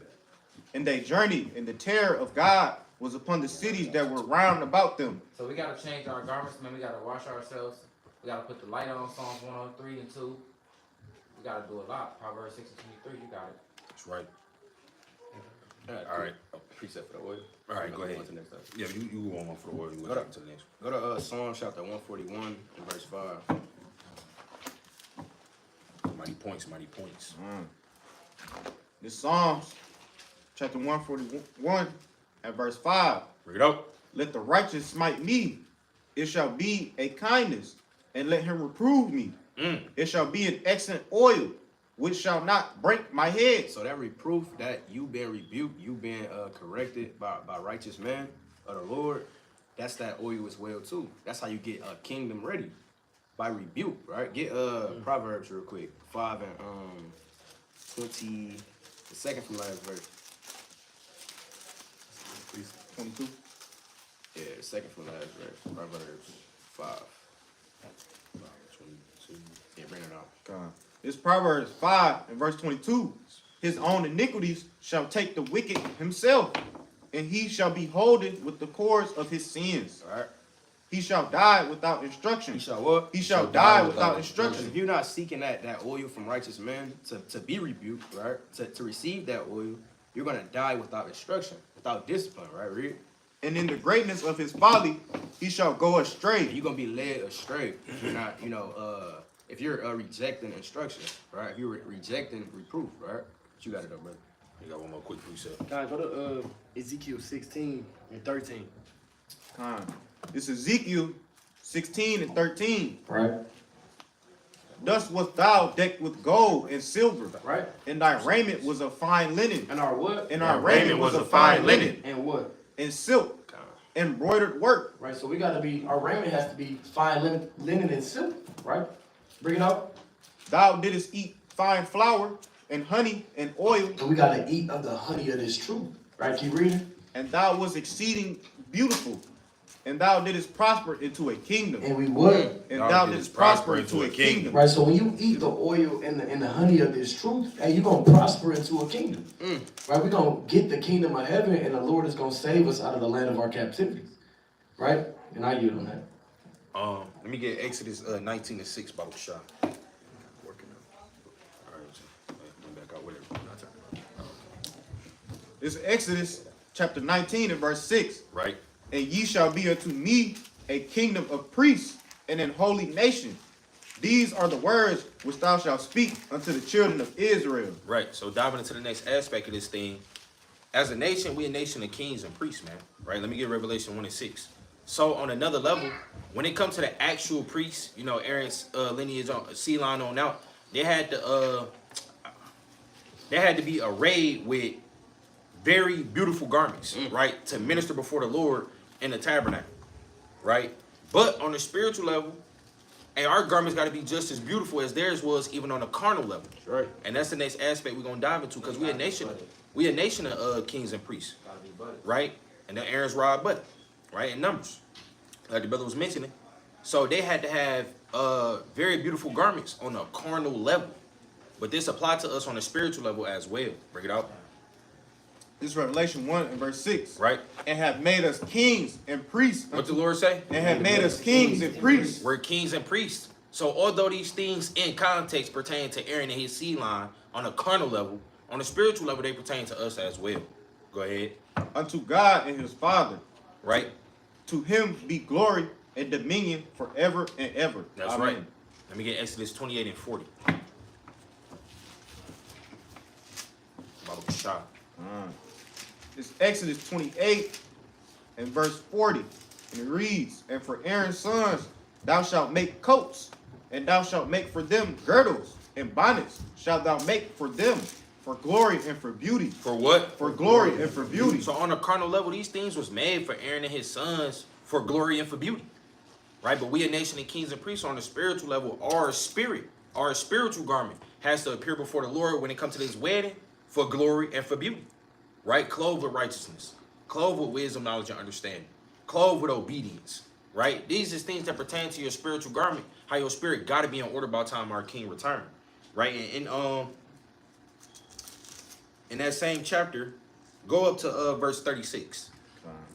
And they journeyed, and the terror of God was upon the cities that were round about them. So we got to change our garments, man. We got to wash ourselves. We got to put the light on Psalms 103 and 2. We got to do a lot. Proverbs 6 and 23, you got it. That's right. All right. Precept for the oil. All right, go ahead. To the next time. Yeah, you go on one for the word. Go to the next. Go to Psalm chapter 141 and verse 5. Mighty points. This Psalms chapter 141 and verse 5. Bring it up. Let the righteous smite me. It shall be a kindness, and let him reprove me. It shall be an excellent oil, which shall not break my head. So that reproof, that you been rebuked, you been corrected by righteous men of the Lord, that's that oil as well too. That's how you get a kingdom ready, by rebuke, right? Get Proverbs real quick, 5 and 20, the second from last verse. 22. Yeah, the second from last verse, Proverbs 5. 22. Yeah, bring it out. God. This Proverbs 5 and verse 22. His own iniquities shall take the wicked himself, and he shall be holden with the cords of his sins. All right. He shall die without instruction. He shall what? He shall die without instruction. If you're not seeking that oil from righteous men to be rebuked, right? To receive that oil, you're going to die without instruction, without discipline, right? Read. And in the greatness of his folly, he shall go astray. You're going to be led astray if you're not, if you're rejecting instruction, right? If you're rejecting reproof, right? But you got it though, brother. You got one more quick precept. Guys, go to Ezekiel 16 and 13. This is Ezekiel 16 and 13. Right. Thus wast thou decked with gold and silver, Right. and thy raiment was of fine linen. And our what? And our raiment was of fine linen, And what? and silk, embroidered work. Right. So we got to be, our raiment has to be fine linen and silk. Right. Bring it up. Thou didst eat fine flour and honey and oil, And we got to eat of the honey of this truth. Right. Keep reading. and thou wast exceeding beautiful. And thou didst prosper into a kingdom. And we would. And thou didst prosper into a kingdom. Right, so when you eat the oil and the honey of this truth, hey, you're going to prosper into a kingdom. Right, we're going to get the kingdom of heaven, and the Lord is going to save us out of the land of our captivities. Right? And I yield on that. Let me get Exodus 19:6 Bible shot. Working up. All right, so back out, whatever. It's Exodus chapter 19 and verse 6. Right. And ye shall be unto me a kingdom of priests and an holy nation. These are the words which thou shalt speak unto the children of Israel. Right. So diving into the next aspect of this thing, as a nation, we a nation of kings and priests, man. Right. Let me get Revelation 1:6. So on another level, when it comes to the actual priests, you know, Aaron's lineage on sea line on out, they had to be arrayed with very beautiful garments, right, to minister before the Lord in the tabernacle, right? But on the spiritual level, and our garments got to be just as beautiful as theirs was, even on a carnal level. That's right. And that's the next aspect we're gonna dive into, because we a nation of kings and priests, right? And then Aaron's rod butter, right? In Numbers, like the brother was mentioning. So they had to have very beautiful garments on a carnal level, but this applied to us on a spiritual level as well. Break it out. This is Revelation 1 and verse 6. Right. And have made us kings and priests. What the Lord say? And have made us kings and priests. We're kings and priests. So although these things in context pertain to Aaron and his seed line on a carnal level, on a spiritual level, they pertain to us as well. Go ahead. Unto God and his Father. Right. To him be glory and dominion forever and ever. That's Amen. right. Let me get Exodus 28 and 40. Bible shot. It's Exodus 28 and verse 40. And it reads, and for Aaron's sons thou shalt make coats, and thou shalt make for them girdles, and bonnets shalt thou make for them, for glory and for beauty. For what? For glory and for beauty. So on a carnal level, these things was made for Aaron and his sons for glory and for beauty. Right? But we a nation of kings and priests on the spiritual level, our spiritual garment has to appear before the Lord when it comes to this wedding for glory and for beauty. Right? Clothed with righteousness. Clothed with wisdom, knowledge, and understanding. Clothed with obedience. Right? These are things that pertain to your spiritual garment. How your spirit got to be in order by the time our king return. Right? And in that same chapter, go up to verse 36.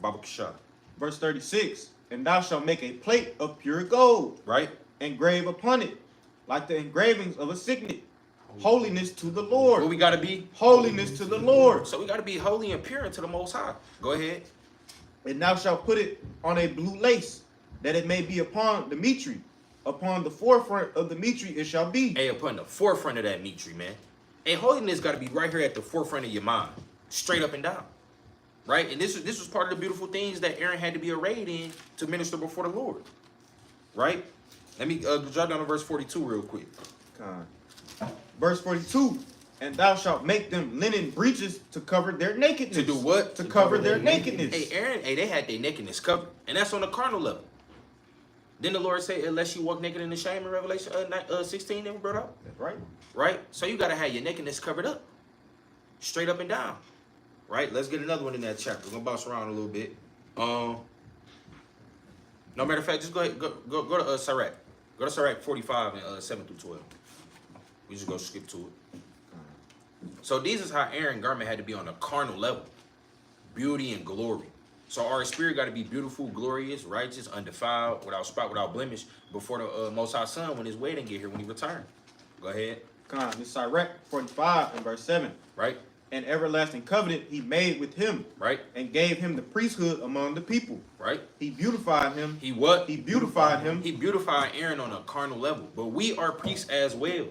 Baba Kishah. Verse 36. And thou shalt make a plate of pure gold. Right? Engrave upon it, like the engravings of a signet. Holiness to the Lord. What we got to be? Holiness to the Lord. So we got to be holy and pure unto the Most High. Go ahead. And thou shalt put it on a blue lace, that it may be upon the mitre. Upon the forefront of the mitre it shall be. Hey, upon the forefront of that mitre, man. And holiness got to be right here at the forefront of your mind. Straight up and down. Right? And this was part of the beautiful things that Aaron had to be arrayed in to minister before the Lord. Right? Let me drop down to verse 42 real quick. Verse 42. And thou shalt make them linen breeches to cover their nakedness. To do what? To cover their nakedness. Hey, Aaron, they had their nakedness covered. And that's on the carnal level. Didn't the Lord say, unless you walk naked in the shame in Revelation 16 that we brought up? That's right. Right? So you got to have your nakedness covered up. Straight up and down. Right? Let's get another one in that chapter. We're going to bounce around a little bit. No matter of fact, just go ahead, go to Sirach. Go to Sirach 45 and 7 through 12. We just go skip to it. So these is how Aaron's garment had to be on a carnal level. Beauty and glory. So our spirit got to be beautiful, glorious, righteous, undefiled, without spot, without blemish, before the Most High Son when his wedding get here, when he return. Go ahead. This is Sirach 45 and verse 7. Right? An everlasting covenant he made with him. Right? And gave him the priesthood among the people. Right? He beautified him. He what? He beautified him. He beautified Aaron on a carnal level. But we are priests as well.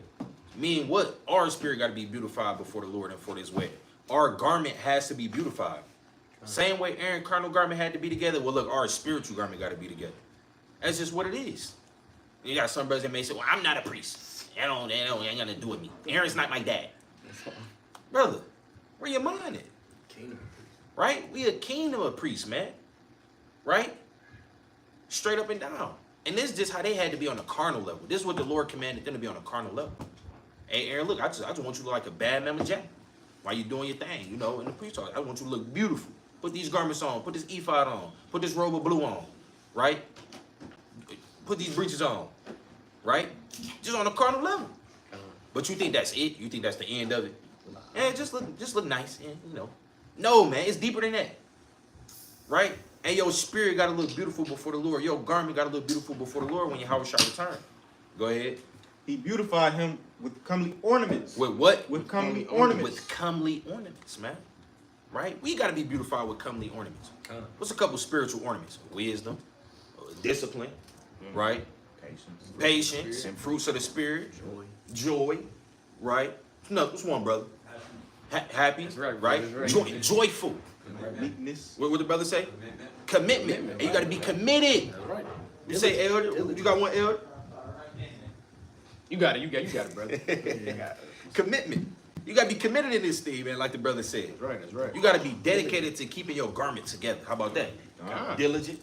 Meaning what? Our spirit got to be beautified before the Lord and for this wedding. Our garment has to be beautified. Same way Aaron's carnal garment had to be together. Well, look, our spiritual garment got to be together. That's just what it is. You got some brothers that may say, well, I'm not a priest. They ain't got nothing to do with me. Aaron's not my dad. Brother, where your mind at? Kingdom. Right? We a kingdom of priests, man. Right? Straight up and down. And this is just how they had to be on a carnal level. This is what the Lord commanded them to be on a carnal level. Hey, Aaron, look, I just want you to look like a bad Mama Jack while you doing your thing, in the priesthood. I want you to look beautiful. Put these garments on. Put this ephod on. Put this robe of blue on. right? Put these breeches on, right? Just on a carnal level. But you think that's it? You think that's the end of it? And just look nice, and you know. No, man, it's deeper than that, right? And your spirit got to look beautiful before the Lord. Your garment got to look beautiful before the Lord when Yahawashi return. Go ahead. He beautified him with comely ornaments. With what? With comely ornaments. With comely ornaments, man. Right? We got to be beautified with comely ornaments. What's a couple spiritual ornaments? Wisdom, discipline, right? Patience, and fruits of the spirit. Joy, right? No, what's one, brother? Happy, right? Joyful. Meekness. What the brother say? Commitment. And you got to be committed. That's right. You say elder? You got one elder? You got it, brother. Commitment. You got to be committed in this thing, man, like the brother said. That's right. You got to be dedicated to keeping your garment together. How about that? Diligent.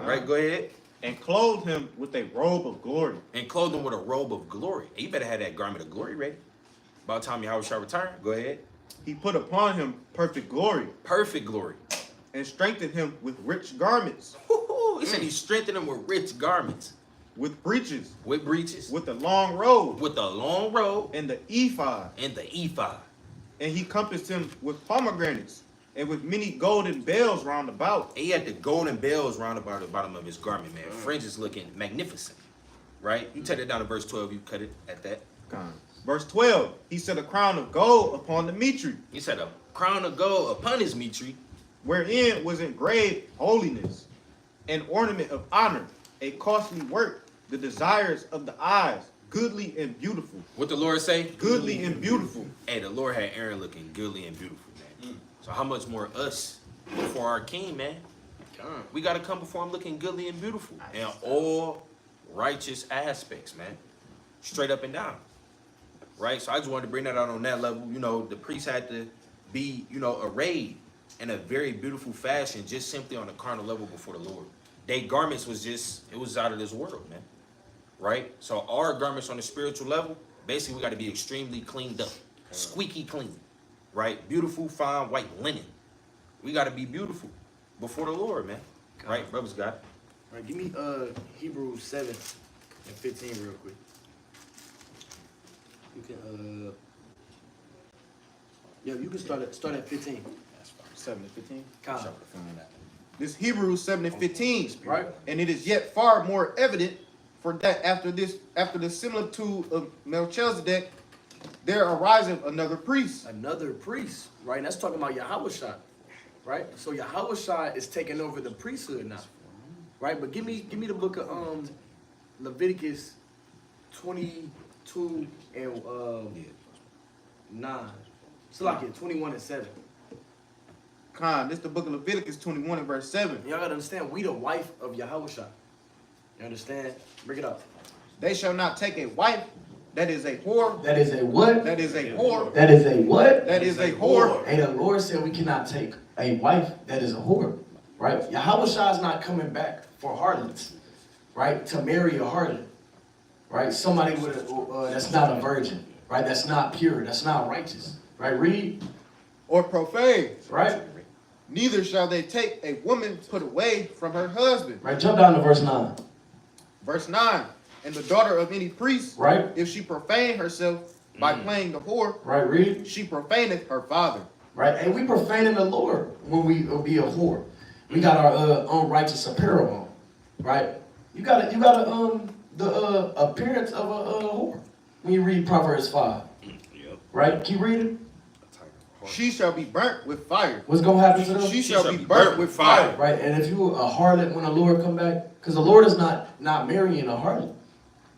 Right, go ahead. And clothed him with a robe of glory. And clothe them with a robe of glory. And you better have that garment of glory ready. About time Yahawashi shall return. Go ahead. He put upon him perfect glory. Perfect glory. And strengthened him with rich garments. Woo-hoo. He said he strengthened him with rich garments. With breeches. With breeches. With a long robe. With a long robe. And the ephod. And the ephod. And he compassed him with pomegranates. And with many golden bells round about. And he had the golden bells round about the bottom of his garment, man. Fringes looking magnificent. Right? You take it down to verse 12. You cut it at that. Verse 12. He set a crown of gold upon the mitre. He said a crown of gold upon his mitre. Wherein was engraved holiness. An ornament of honor. A costly work. The desires of the eyes. Goodly and beautiful. What the Lord say? Goodly and beautiful. Hey, the Lord had Aaron looking goodly and beautiful, man. So how much more us before our King, man? We got to come before him looking goodly and beautiful in all righteous aspects, man. Straight up and down. Right? So I just wanted to bring that out on that level. You know, the priest had to be, you know, arrayed in a very beautiful fashion, just simply on a carnal level before the Lord. Their garments was just, it was out of this world, man. Right? So our garments on the spiritual level, basically we got to be extremely cleaned up. Squeaky clean. Right? Beautiful, fine, white linen. We got to be beautiful before the Lord, man. Right? Brothers got it. All right, give me Hebrews 7 and 15 real quick. You can you can start at 15. That's fine. 7 and 15. Kyle. This Hebrews 7 and 15. Right. And it is yet far more evident for that after the similitude of Melchizedek, there ariseth another priest. Another priest, right? And that's talking about Yahawashi, right? So Yahawashi is taking over the priesthood now, right? But give me the book of Leviticus 22 and 9. It's like it 21 and 7. This the book of Leviticus 21 and verse 7. Y'all gotta understand, we the wife of Yahawashi. You understand? Bring it up. They shall not take a wife that is a whore. That is a what? That is a whore. That is a what? That is a whore. And the Lord said we cannot take a wife that is a whore, right? Yahawashi is not coming back for harlots, right? To marry a harlot, right? Somebody with that's not a virgin, right? That's not pure. That's not righteous, right? Read. Or profane. Right? Neither shall they take a woman put away from her husband. Right, jump down to verse 9. Verse 9. And the daughter of any priest, right, if she profane herself by playing the whore, right, read, she profaneth her father. Right, and we profaning the Lord when we be a whore. We got our unrighteous apparel on, right? You got the appearance of a whore when you read Proverbs 5. Yep. Right, keep reading. She shall be burnt with fire. What's gonna happen to them? She shall be burnt with fire. Right, and if you a harlot when the Lord come back, because the Lord is not marrying a harlot,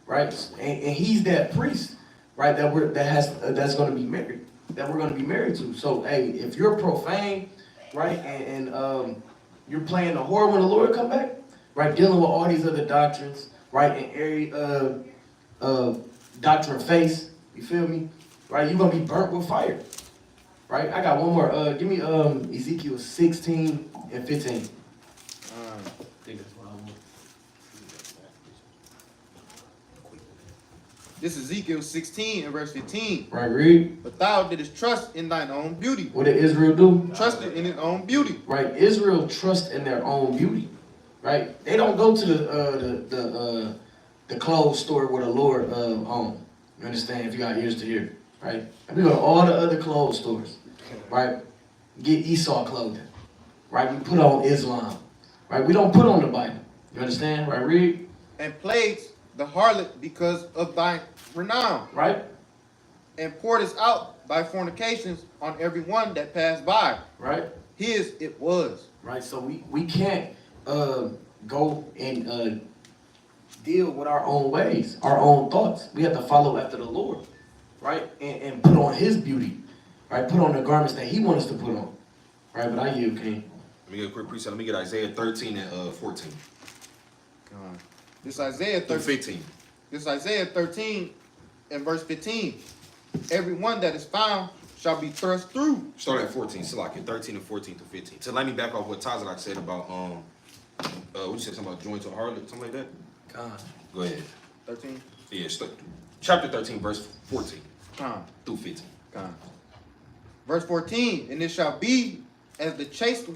right? And He's that priest, right? That's gonna be married, that we're gonna be married to. So hey, if you're profane, right, and you're playing the whore when the Lord come back, right, dealing with all these other doctrines, right, and area doctrine face, you feel me? Right, you're gonna be burnt with fire. Right, I got one more. Give me Ezekiel 16 and 15. I think that's what I want. This is Ezekiel 16 and verse 15. Right, read. But thou didst trust in thine own beauty. What did Israel do? Trusted in his own beauty. Right, Israel trust in their own beauty. right? They don't go to the clothes store where the Lord own. You understand? If you got ears to hear, right? And we go to all the other clothes stores, right? Get Esau clothing, right? We put on Islam, right? We don't put on the Bible. You understand? Right? Read. And plagues the harlot because of thy renown, Right? and pourest out thy fornications on every one that passed by. Right? His it was. Right? So we can't go and deal with our own ways, our own thoughts. We have to follow after the Lord, right? And put on His beauty, right? Put on the garments that He wants us to put on, right? But I yield, King. Let me get a quick precept. Let me get Isaiah 13 and 14. This Isaiah Through 13. 15. This Isaiah 13 and verse 15. Every one that is found shall be thrust through. Start at 14. Salaki, 13 and 14 to 15. So let me back off what Tazalak said about what you said, something about joint to a harlot, something like that. God. Go ahead. 13. Yeah, chapter 13, verse 14 Con. through 15. Con. Verse 14. And it shall be as the chaste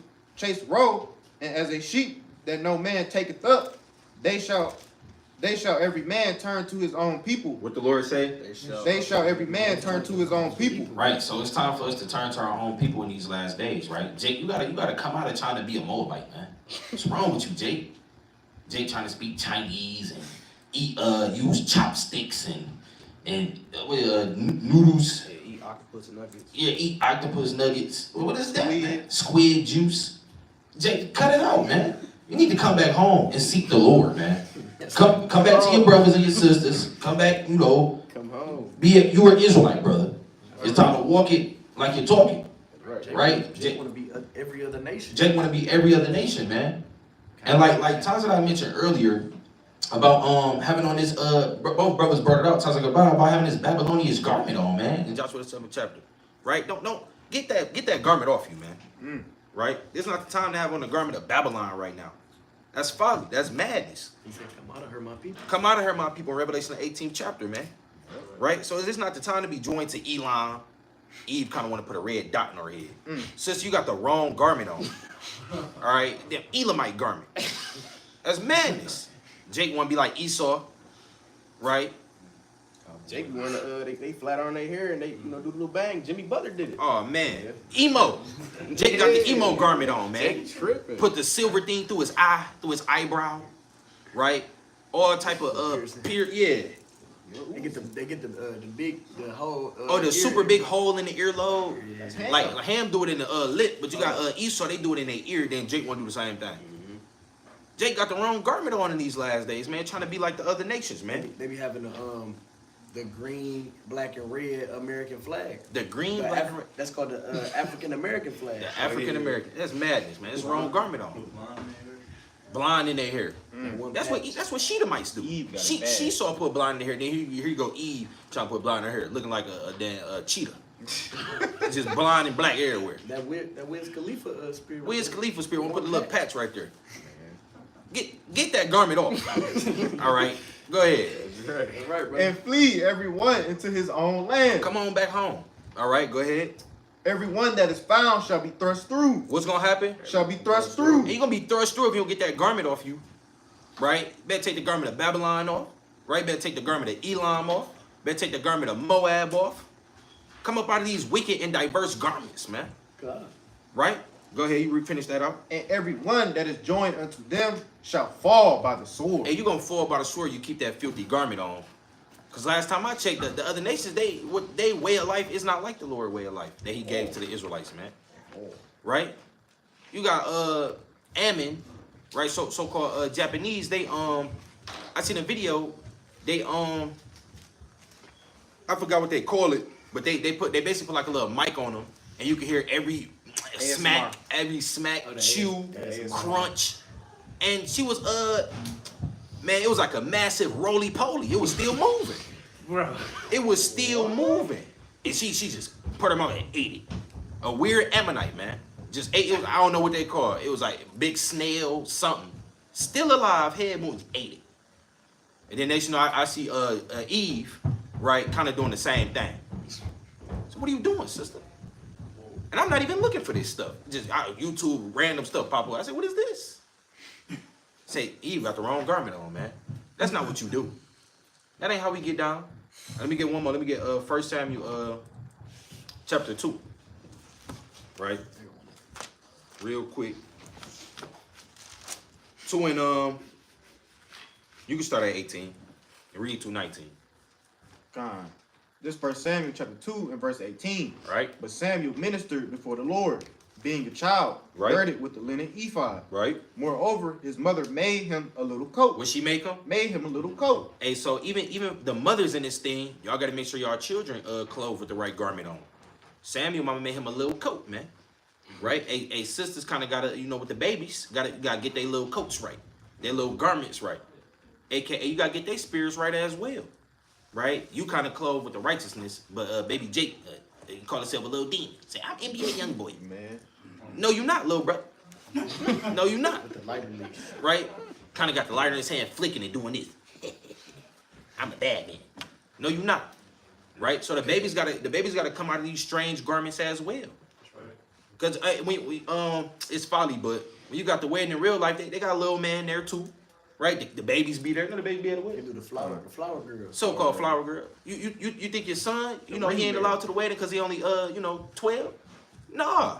roe, and as a sheep that no man taketh up, they shall every man turn to his own people. What the Lord say? They shall every man turn to his own people. Right, so it's time for us to turn to our own people in these last days, right? Jake, you gotta come out of trying to be a Moabite, man. What's wrong with you, Jake? Jake trying to speak Chinese and eat use chopsticks and noodles. Yeah, eat octopus nuggets. Yeah, eat octopus nuggets. What is that, man? Squid juice. Jake, cut it out, man. You need to come back home and seek the Lord, man. Come back to your brothers and your sisters. Come back, you know. Come home. You are Israelite, brother. It's time to walk it like you're talking. Right? Jake want to be every other nation. Jake want to be every other nation, man. And like Taz and I mentioned earlier about having on this both brothers brought it out, Taz about having this Babylonian garment on, man. In Joshua the 7th chapter. Right? Don't get that garment off you, man. Right? It's not the time to have on the garment of Babylon right now. That's folly. That's madness. He said, come out of her, my people. Come out of here, my people, in Revelation the 18th chapter, man. Right? So is this not the time to be joined to Elon? Eve kind of want to put a red dot in her head. Sister, you got the wrong garment on. All right? Them Elamite garment. That's madness. Jake want to be like Esau. Right? Jake want to they flat on their hair and they do the little bang. Jimmy Butler did it. Oh, man. Emo. Jake got the emo garment on, man. Jake tripping. Put the silver thing through his eye, through his eyebrow. Right? All type of yeah. They get the whole The ear. super big hole in the earlobe. Yeah. Like Ham do it in the lip, but you got Esau, they do it in their ear, then Jake want to do the same thing. Jake got the wrong garment on in these last days, man, trying to be like the other nations, man. They be having the green, black, and red American flag. The green, black, and red. That's called the African American flag. The African American. That's madness, man. It's the wrong garment on. Blonde in their hair. That's what Shedamites do. She saw put blonde in her hair. Then here you go Eve trying to put blonde in her hair, looking like a damn cheetah. Just blonde and black everywhere. That Wiz Khalifa spirit. Wiz Khalifa spirit. We'll put a little patch right there. Get that garment off. All right, go ahead. That's right, bro. And flee every one into his own land. Come on back home. All right, go ahead. Every one that is found shall be thrust through. What's gonna happen? Shall be thrust through. And you're gonna be thrust through if you don't get that garment off you. Right? Better take the garment of Babylon off. Right? Better take the garment of Elam off. Better take the garment of Moab off. Come up out of these wicked and diverse garments, man. God. Right? Go ahead, you finish that out. And every one that is joined unto them shall fall by the sword. And you're gonna fall by the sword, you keep that filthy garment on. Because last time I checked, the other nations, they way of life is not like the Lord way of life that he gave to the Israelites, man. Right? You got Ammon, right? So-called Japanese, they I seen a video, they I forgot what they call it, but they basically put like a little mic on them, and you can hear every smack, chew, crunch. And she was man, it was like a massive roly-poly. It was still moving. Bro. It was still moving. And she just put them on and ate it. A weird Ammonite, man. Just ate it. I don't know what they call it. It was like big snail, something. Still alive, head moving, ate it. And then next, I see Eve, right, kind of doing the same thing. So what are you doing, sister? And I'm not even looking for this stuff. Just YouTube, random stuff pop up. I said, what is this? say, Eve got the wrong garment on, man. That's not what you do. That ain't how we get down. Let me get one more. Let me get 1 Samuel chapter 2. Right? Real quick. 2 and you can start at 18 and read to 19. God. This 1 Samuel chapter 2 and verse 18. Right? But Samuel ministered before the Lord, being a child, Right. girded with the linen ephod. Right? Moreover, his mother made him a little coat. What she make him? Made him a little coat. Hey, so even the mothers in this thing, y'all gotta make sure y'all children clothed with the right garment on. Samuel mama made him a little coat, man. Right? Hey, sisters kind of gotta, with the babies, gotta get their little coats right, their little garments right. AKA, you gotta get their spirits right as well. Right? You kind of clothed with the righteousness, but baby Jake, he call himself a little demon. Say, I'm NBA young boy. Man. No, you not, little bro. No, you not. With the light in it. Right? Kind of got the lighter in his hand, flicking and doing this. I'm a bad man. No, you not. Right? So the baby's gotta come out of these strange garments as well. Cause it's folly, but when you got the wedding in real life, they got a little man there too. Right? The babies be there. The baby be at the They wedding. do the flower girl. So-called flower girl. You think your son, he ain't allowed to the wedding because he only 12? Nah.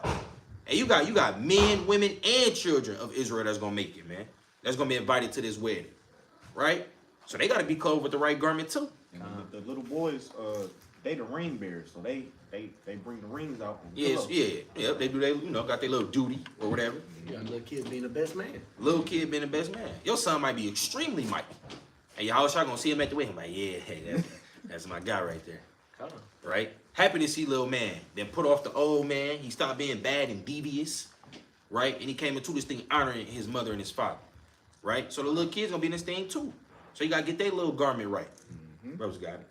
And you got men, women, and children of Israel that's gonna make it, man. That's gonna be invited to this wedding. Right? So they gotta be clothed with the right garment too. And the little boys, they the ring bearers, so they bring the rings out. And Yes, pillows. yeah. They do they got their little duty or whatever. You got a little kid being the best man. Little kid being the best man. Your son might be extremely mighty. And Yahawashi gonna see him at the wedding. Like, yeah, hey, that's my guy right there. Come on. Right? Happy to see little man. Then put off the old man. He stopped being bad and devious. Right? And he came into this thing honoring his mother and his father. Right? So the little kid's gonna be in this thing too. So you gotta get their little garment right. Brothers got it.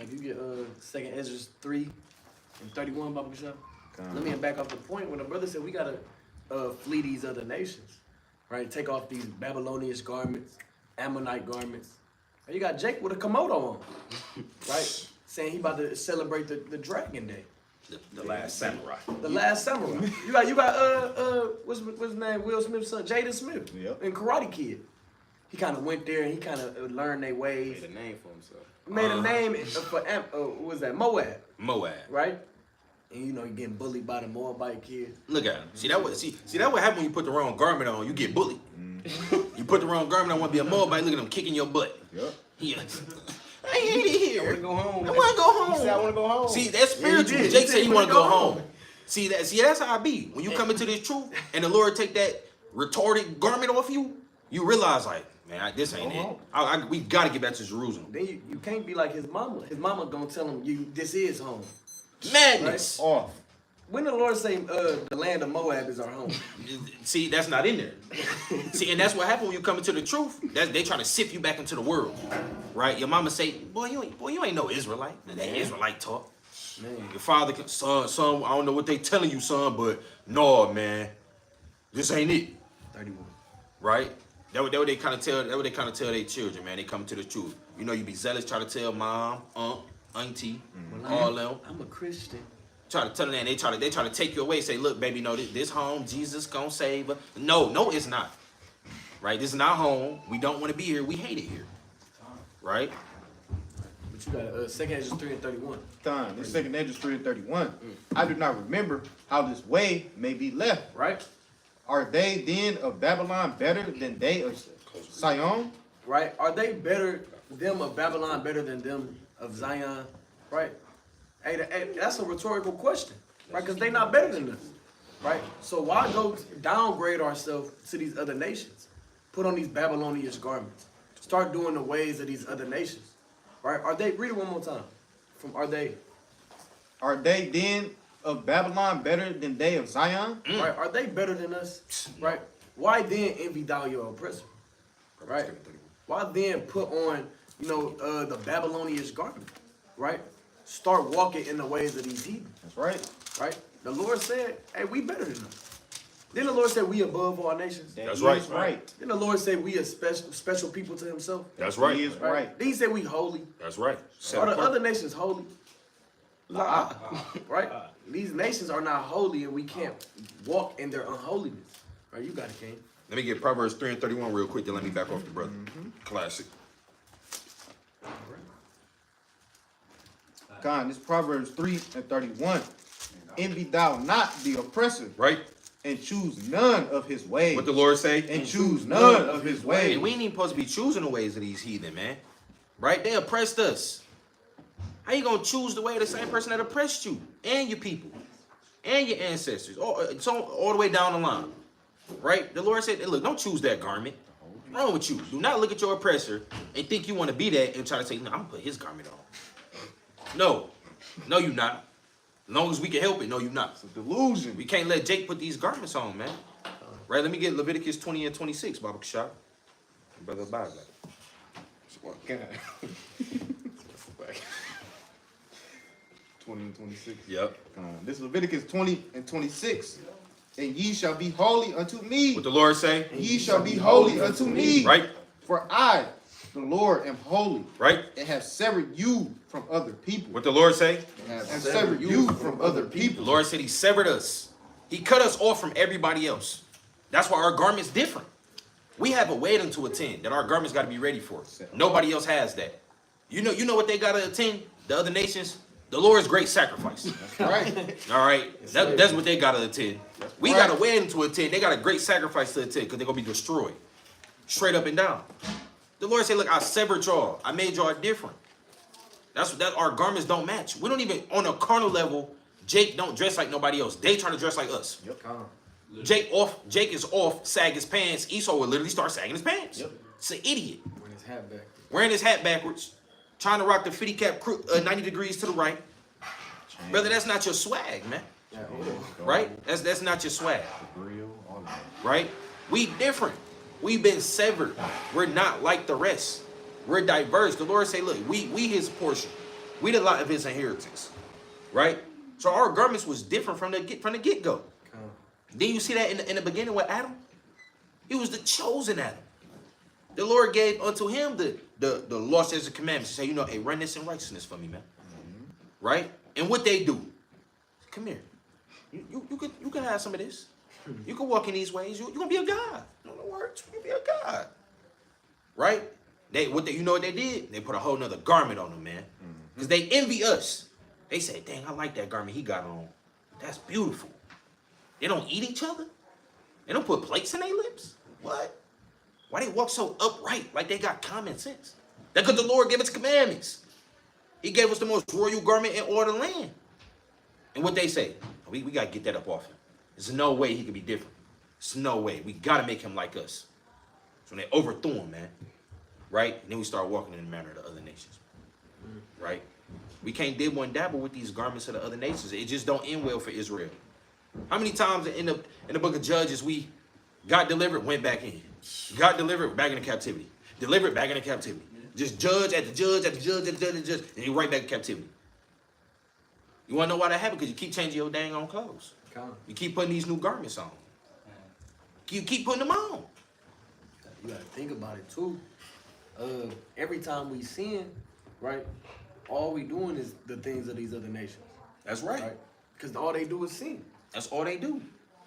If you get 2nd Ezra 3 and 31, Baba Bishop. Let me back off the point when the brother said we gotta flee these other nations, right? Take off these Babylonian garments, Ammonite garments. And you got Jake with a Komodo on, right? Saying he about to celebrate the Dragon Day. The last samurai. The last samurai. You got what's his name? Will Smith's son, Jaden Smith, Yep. in Karate Kid. He kind of went there and he kind of learned their ways. Made a name for himself. Made a name for what was that? Moab, Moab. right? And you getting bullied by the Moabite kid. Look at him. See that what happened when you put the wrong garment on, you get bullied. You put the wrong garment on, want to be a Moabite, look at him kicking your butt. Yep. I hate it here. I want to go home. I want to go home. He said, I want to go home. See, that's spiritual. did. Jake He said said he he want to wanna go go home. See, that's how I be. When you come into this truth and the Lord take that retarded garment off you, you realize like, man, this ain't it. We got to get back to Jerusalem. Then you can't be like his mama. His mama gonna tell him this is home. Madness. Off. When the Lord say the land of Moab is our home, See, that's not in there. See, and that's what happened when you come into the truth. They trying to sift you back into the world, right? Your mama say, boy, you ain't no Israelite. That Israelite talk. man. Your father, son, I don't know what they telling you, son, but no, man, this ain't it, 31. right? That what they kind of tell. That what they kind of tell their children, man. They come to the truth. You know, you be zealous, try to tell mom, aunt, auntie, all them. I'm a Christian. Try to tell them, and they try to take you away. Say, look, baby, no, this home, Jesus gonna save us. No, it's not. Right? This is not home. We don't want to be here. We hate it here. Right? But you got 2nd Ezra 3 and 31. Time. This 2nd Ezra 3 and 31. I do not remember how this way may be left. Right? Are they then of Babylon better than they of Sion? Right? Are they them of Babylon better than them of Zion? Right? Hey, that's a rhetorical question, right? Because they're not better than us, right? So why go downgrade ourselves to these other nations? Put on these Babylonian garments. Start doing the ways of these other nations, right? Read it one more time. Are they then of Babylon better than they of Zion? Right? Are they better than us, right? Why then envy thou your oppressor, right? Why then put on, the Babylonian garment, right? Start walking in the ways of these heathens. That's right. Right? The Lord said, hey, we better than them. Then the Lord said we above all nations. That's right. That's right. Then the Lord said we a special people to himself. That's right. He is right. Then he said we holy. That's right. Are the other nations holy? Right? These nations are not holy and we can't walk in their unholiness. Right? You got it, King. Let me get Proverbs 3 and 31 real quick, then let me back off the brother. Classic. God, this Proverbs 3 and 31. Envy thou not the oppressor, Right? and choose none of his ways. What the Lord say? And choose none of his ways. And we ain't even supposed to be choosing the ways of these heathen, man. Right? They oppressed us. How you gonna choose the way of the same person that oppressed you and your people and your ancestors, all the way down the line? Right? The Lord said, look, don't choose that garment. What's wrong with you? Do not look at your oppressor and think you want to be that and try to say, no, I'm gonna put his garment on. No, you're not. As long as we can help it, no, you're not. It's a delusion. We can't let Jake put these garments on, man. Right? Let me get Leviticus 20 and 26, Baba Kashab. Brother Bible. God. 20 and 26. Yep. This Leviticus 20 and 26. And ye shall be holy unto me. What the Lord say? And ye shall be holy unto me. Right? For I, the Lord, am holy. Right? And have severed you from other people. What the Lord say? And severed you from other The people. Lord said he severed us. He cut us off from everybody else. That's why our garment's different. We have a wedding to attend that our garments got to be ready for. Nobody else has that. You know what they got to attend? The other nations? The Lord's great sacrifice. Right. All right? That's what they got to attend. We got a wedding to attend. They got a great sacrifice to attend because they're going to be destroyed. Straight up and down. The Lord said, look, I severed y'all. I made y'all different. That's our garments don't match. We don't even, on a carnal level, Jake don't dress like nobody else. They trying to dress like us. Yep. Jake is off, sag his pants. Esau would literally start sagging his pants. Yep. It's an idiot. Wearing his hat backwards. Trying to rock the 50 cap 90 degrees to the right. Brother, that's not your swag, man. Right? That's not your swag. Right? We different. We've been severed. We're not like the rest. We're diverse. The Lord say, look, we his portion. We the lot of his inheritance. Right? So our garments was different from the get-go. Then you see that in the beginning with Adam? He was the chosen Adam. The Lord gave unto him the law, says the commandments. He said, hey, run this in righteousness for me, man. Right? And what they do? Come here. You can have some of this. You can walk in these ways. You're gonna be a God. No words. You'll be a God. Right? You know what they did? They put a whole nother garment on them, man. Because they envy us. They say, dang, I like that garment he got on. That's beautiful. They don't eat each other. They don't put plates in their lips. What? Why they walk so upright like they got common sense? That's because the Lord gave us commandments. He gave us the most royal garment in all the land. And what they say, we got to get that up off him. There's no way he could be different. There's no way. We got to make him like us. So they overthrew him, man. Right? And then we start walking in the manner of the other nations. Right? We can't dibble and dabble with these garments of the other nations. It just don't end well for Israel. How many times in the book of Judges we got delivered, went back in. Got delivered, back into captivity. Delivered, back into captivity. Just judge at the judge, and you right back in captivity. You want to know why that happened? Because you keep changing your dang on clothes. You keep putting these new garments on. You keep putting them on. You got to think about it, too. Every time we sin, right, all we doing is the things of these other nations. That's right. Because all they do is sin. That's all they do.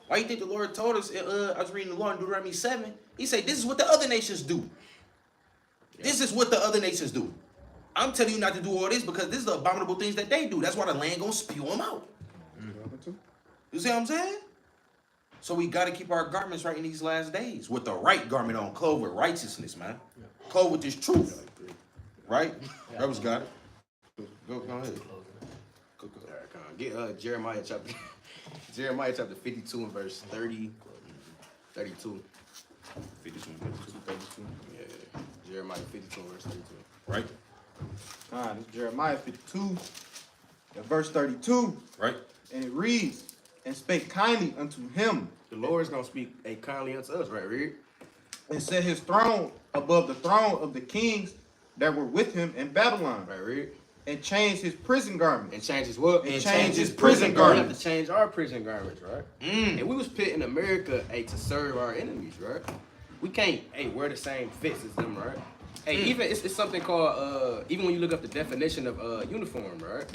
Why you think the Lord told us, I was reading the law in Deuteronomy 7, he said, this is what the other nations do. This is what the other nations do. I'm telling you not to do all this because this is the abominable things that they do. That's why the land gonna spew them out. You see what I'm saying? So we got to keep our garments right in these last days with the right garment on, clothed with righteousness, man. Clothed with this truth. Right? That was got it. Go ahead. Get Jeremiah chapter 52 and verse 30, 32. 52. Yeah. Jeremiah 52 and verse 32. Right? This is Jeremiah 52 and verse 32. Right? And it reads, and spake kindly unto him, The Lord's gonna speak kindly unto us, right? Read. and set his throne above the throne of the kings that were with him in Babylon. Right, read. And changed his prison garments. And change his what? And change his prison We have garments. to change our prison garments, right? And we was put in America, to serve our enemies, right? We can't, wear the same fits as them, right? Even it's something called even when you look up the definition of uniform, right?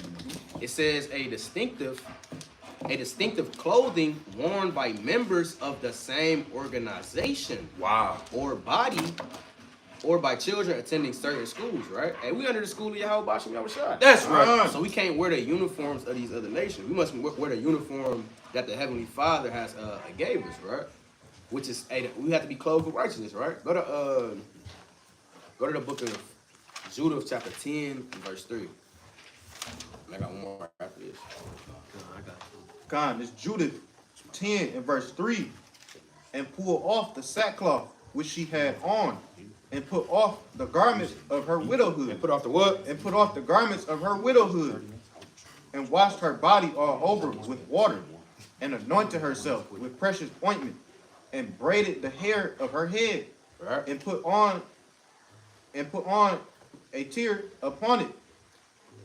It says a distinctive a distinctive clothing worn by members of the same organization Wow. or body, or by children attending certain schools, right? And we under the school of Yahawashi Yahawashi. That's right. So we can't wear the uniforms of these other nations. We must wear the uniform that the Heavenly Father has gave us, right? Which is we have to be clothed with righteousness, right? Go to the book of Jude chapter 10 and verse 3. And I got one more after this. God, it's Judith 10 and verse 3. And pull off the sackcloth which she had on, and put off the garments of her widowhood. And put off the what? And put off the garments of her widowhood, and washed her body all over with water, and anointed herself with precious ointment, and braided the hair of her head, Right. and put on a tear upon it,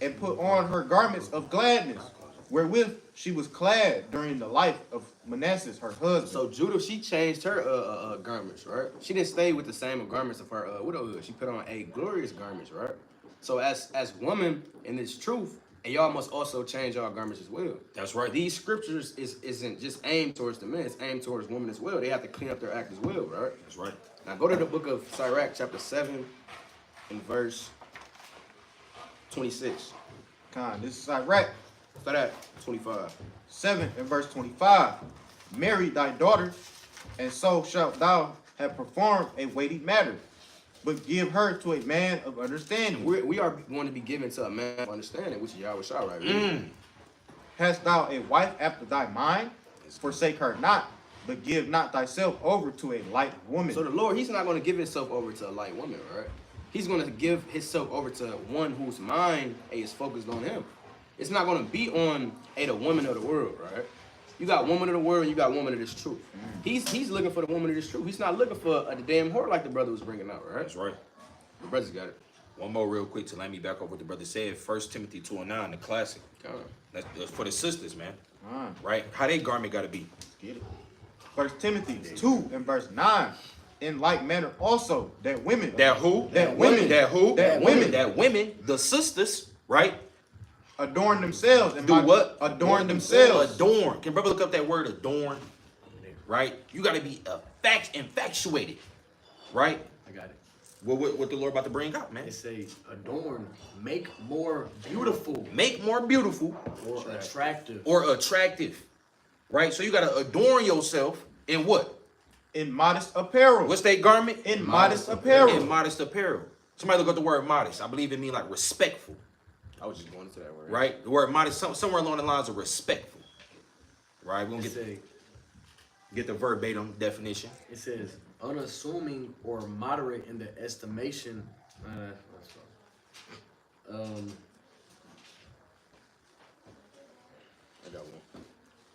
and put on her garments of gladness, wherewith she was clad during the life of Manasseh, her husband. So Judah, she changed her garments, right? She didn't stay with the same garments of her widowhood. She put on a glorious garments, right? So as women in this truth, and y'all must also change our garments as well. That's right. These scriptures isn't just aimed towards the men, it's aimed towards women as well. They have to clean up their act as well, right? That's right. Now go to the book of Sirach, chapter 7, and verse 26. God, this is Iraq Start at 25. 7 and verse 25. Marry thy daughter, and so shalt thou have performed a weighty matter, but give her to a man of understanding. We are going to be given to a man of understanding, which is Yahawashi, right? Really? Hast thou a wife after thy mind? Forsake her not, but give not thyself over to a light woman. So the Lord, he's not going to give himself over to a light woman, right? He's going to give himself over to one whose mind is focused on him. It's not going to be on the woman of the world, right? You got woman of the world, and you got woman of this truth. He's looking for the woman of this truth. He's not looking for the damn whore like the brother was bringing out, right? That's right. The brother's got it. One more real quick to let me back up what the brother said. 1 Timothy 2:9, the classic. That's for the sisters, man. Right? How they garment got to be. Get it. 1 Timothy 2 and verse 9. In like manner also, that women. That who? That women. That who? That women. That women, the sisters, right? Adorn themselves. And Do what? Adorn themselves. Adorn. Can brother look up that word adorn? Right? You got to be infatuated. Right? I got it. What the Lord about to bring out, man? It say adorn, make more beautiful Make more beautiful or attractive. or attractive. Right? So you got to adorn yourself in what? In modest apparel. What's that garment? In modest apparel. In modest apparel. Somebody look up the word modest. I believe it means like respectful. I was just going into that word. Right? The word modest, somewhere along the lines of respectful. Right? We're going to get the verbatim definition. It says unassuming or moderate in the estimation. I got one.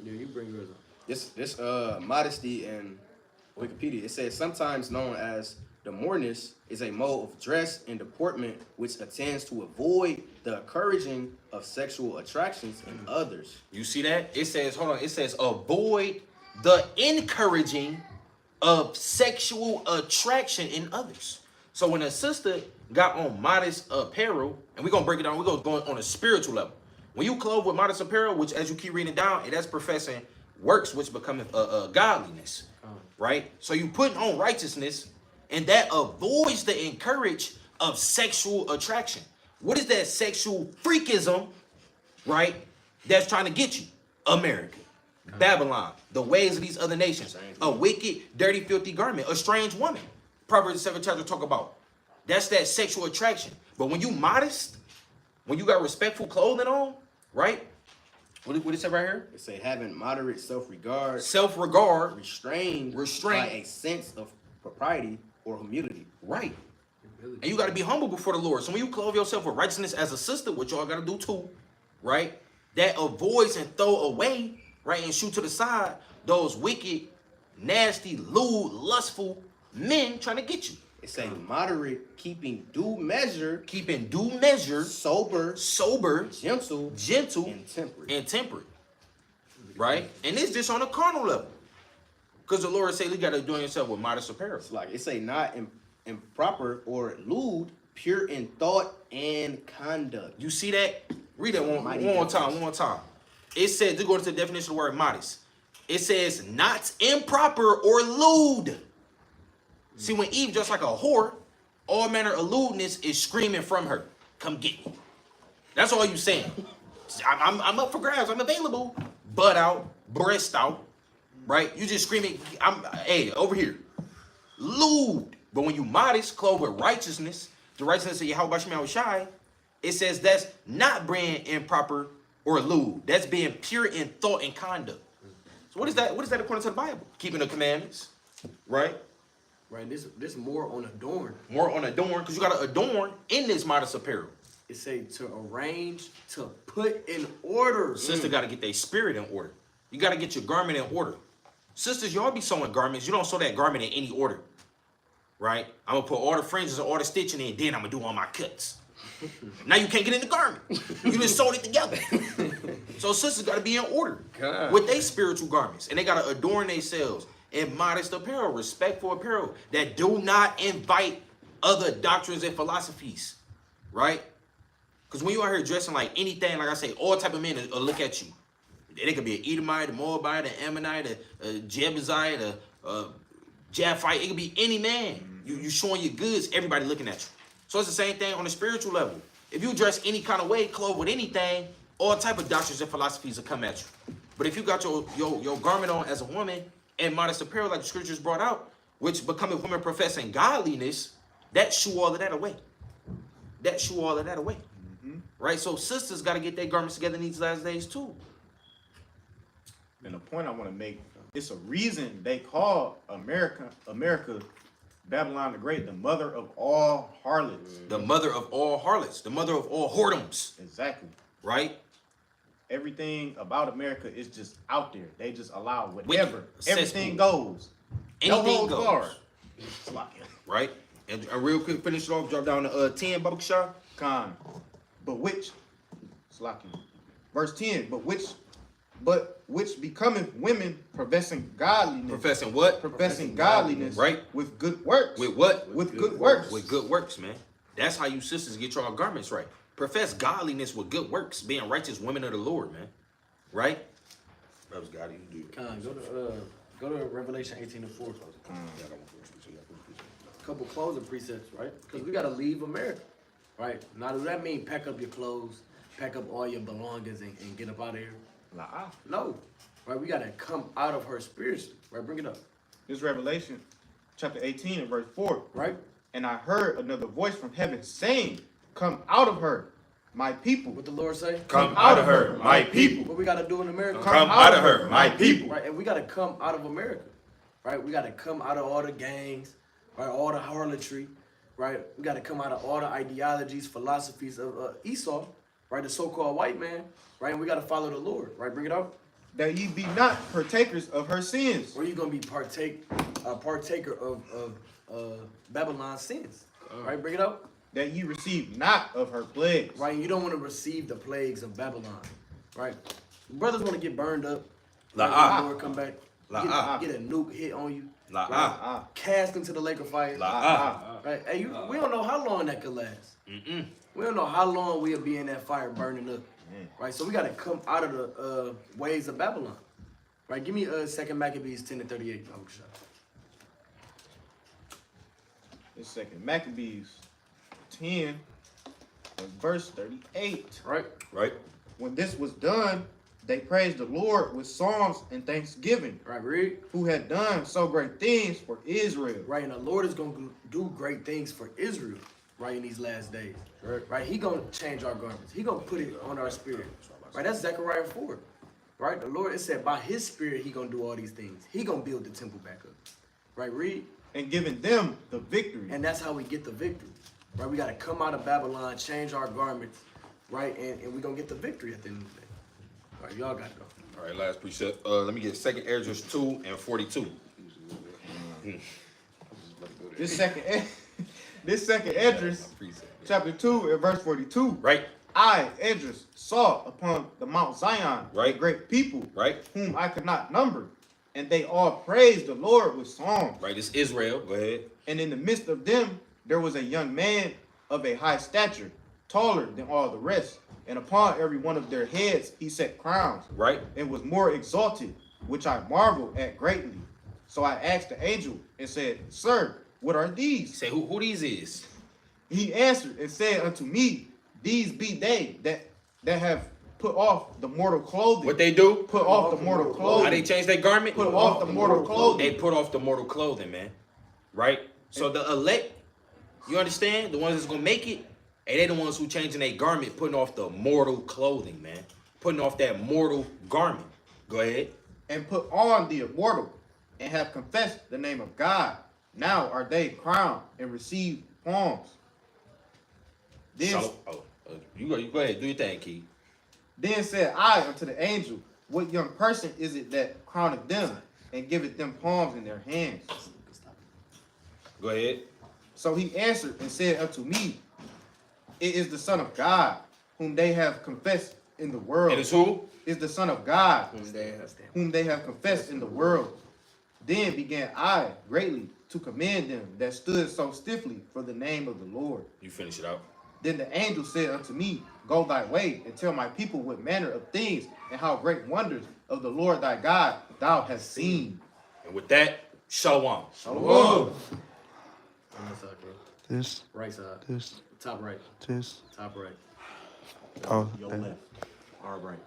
Yeah, you bring yours up. This modesty in Wikipedia, it says sometimes known as demoreness is a mode of dress and deportment which attends to avoid the encouraging of sexual attractions in others. You see that? It says, hold on, it says avoid the encouraging of sexual attraction in others. So when a sister got on modest apparel, and we're going to break it down, we're going to go on a spiritual level. When you clothe with modest apparel, which as you keep reading down, that's professing works which becometh godliness, right? So you put on righteousness, and that avoids the encourage of sexual attraction. What is that sexual freakism, right, that's trying to get you? America, Babylon, the ways of these other nations, a wicked, dirty, filthy garment, a strange woman. Proverbs 7 chapter talk about. That's that sexual attraction. But when you modest, when you got respectful clothing on, right? What it say right here? It say having moderate self-regard, Self-regard, restrained Restraint. by a sense of propriety or humility. right? And you got to be humble before the Lord. So when you clothe yourself with righteousness as a sister, which y'all got to do too, right? That avoids and throw away, right, and shoot to the side those wicked, nasty, lewd, lustful men trying to get you. It say moderate, keeping due measure, Keeping due measure, sober, gentle, gentle, and temperate. and temperate, right? And it's just on a carnal level. Because the Lord said you got to adorn yourself with modest apparel. It's like it say not improper or lewd, pure in thought and conduct. You see that? Read that one more time. It says, to go to the definition of the word modest. It says not improper or lewd. See, when Eve dressed like a whore, all manner of lewdness is screaming from her. Come get me. That's all you saying. I'm up for grabs. I'm available. Butt out, breast out, right? You just screaming, hey, over here. Lewd. But when you modest, clothed with righteousness, the righteousness of Yahawashi, it says that's not being improper or lewd. That's being pure in thought and conduct. So what is that? What is that according to the Bible? Keeping the commandments, right? Right, this more on adorn. More on adorn, because you got to adorn in this modest apparel. It say to arrange, to put in order. Sister got to get their spirit in order. You got to get your garment in order. Sisters, y'all be sewing garments. You don't sew that garment in any order, right? I'm going to put all the fringes and all the stitching in, then I'm going to do all my cuts. Now you can't get in the garment. You just sewed it together. So sisters got to be in order with their spiritual garments. And they got to adorn themselves in modest apparel, respectful apparel that do not invite other doctrines and philosophies, right? Because when you out here dressing like anything, like I say, all type of men will look at you. They could be an Edomite, a Moabite, an Ammonite, a Jebusite, a Japhite. It could be any man. You showing your goods, everybody looking at you. So it's the same thing on a spiritual level. If you dress any kind of way, clothed with anything, all type of doctrines and philosophies will come at you. But if you got your garment on as a woman and modest apparel, like the scriptures brought out, which becoming women professing godliness, that shoo all of that away. That shoo all of that away. Right? So sisters got to get their garments together in these last days too. And the point I want to make, it's a reason they call America, Babylon the Great, the mother of all harlots. The mother of all harlots. The mother of all whoredoms. Exactly. Right? Everything about America is just out there. They just allow whatever. Wicked. Everything goes. Anything no holds goes. barred. Right? And real quick, finish it off, drop down to 10, Baba Kashar. Con. But which, verse 10, but which becometh women professing godliness. Professing what? Professing godliness. Right. With good works. With what? With good works. With good works, man. That's how you sisters get your garments right. Profess godliness with good works, being righteous women of the Lord, man. Right? That was God, you do it. Go to Revelation 18:4. Couple closing precepts, right? Because we got to leave America, right? Now, does that mean pack up your clothes, pack up all your belongings, and get up out of here? No, right? We got to come out of her spiritually, right? Bring it up. This Revelation chapter 18 and verse 4. Right? And I heard another voice from heaven saying, come out of her, my people. What the Lord say? Come out of her, my people. What we got to do in America? Come out of her, my people. Right, and we got to come out of America, right? We got to come out of all the gangs, right? All the harlotry, right? We got to come out of all the ideologies, philosophies of Esau, right? The so-called white man, right? And we got to follow the Lord, right? Bring it out. That ye be not partakers of her sins. Or you gonna be partaker of Babylon's sins, right? Bring it out. That ye receive not of her plagues. Right, you don't want to receive the plagues of Babylon, right? Brothers want to get burned up. La Lord come back. Get a nuke hit on you. Cast into the lake of fire. Right? Hey, we don't know how long that could last. We don't know how long we'll be in that fire burning up. Right? So we got to come out of the ways of Babylon. Right? Give me 2 Maccabees 10:38. This 2 Maccabees 10 and verse 38. Right? When this was done, they praised the Lord with psalms and thanksgiving. Right, read. Who had done so great things for Israel. Right, and the Lord is going to do great things for Israel, right, in these last days. Right? He going to change our garments. He going to put it on our spirit. Right, that's Zechariah 4. Right, the Lord, it said by his spirit, he going to do all these things. He going to build the temple back up. Right, read. And giving them the victory. And that's how we get the victory. Right, we got to come out of Babylon, change our garments, right, and we're going to get the victory at the end of the day. All right, y'all got to go. All right, last precept. Let me get 2 Esdras 2 and 42. This second Esdras, chapter 2 and verse 42. Right. I, Esdras, saw upon the Mount Zion right. a great people, right, whom I could not number, and they all praised the Lord with songs. Right, it's Israel. Go ahead. And in the midst of them, there was a young man of a high stature, taller than all the rest, and upon every one of their heads he set crowns, Right? and was more exalted, which I marveled at greatly. So I asked the angel and said, Sir, what are these? Say who these is? He answered and said unto me, These be they that have put off the mortal clothing. What they do? Put off the mortal clothing. How they change their garment? Put off the mortal clothing. They put off the mortal clothing, man. Right? So the elect, you understand? The ones that's gonna make it, and they the ones who changing their garment, putting off the mortal clothing, man. Putting off that mortal garment. Go ahead. And put on the immortal, and have confessed the name of God. Now are they crowned and received palms. Then, You go ahead, do your thing, Key. then said I unto the angel, What young person is it that crowneth them, and giveth them palms in their hands? Go ahead. So he answered and said unto me, It is the Son of God, whom they have confessed in the world. And it's who? Is the Son of God, whom they have confessed in the world. Then began I greatly to commend them that stood so stiffly for the name of the Lord. You finish it out. Then the angel said unto me, Go thy way, and tell my people what manner of things and how great wonders of the Lord thy God thou hast seen. And with that, shalom. Shalom. On this side, bro. This, Right side. this, Top right. this. Top right. Oh, Your that- left. Our right.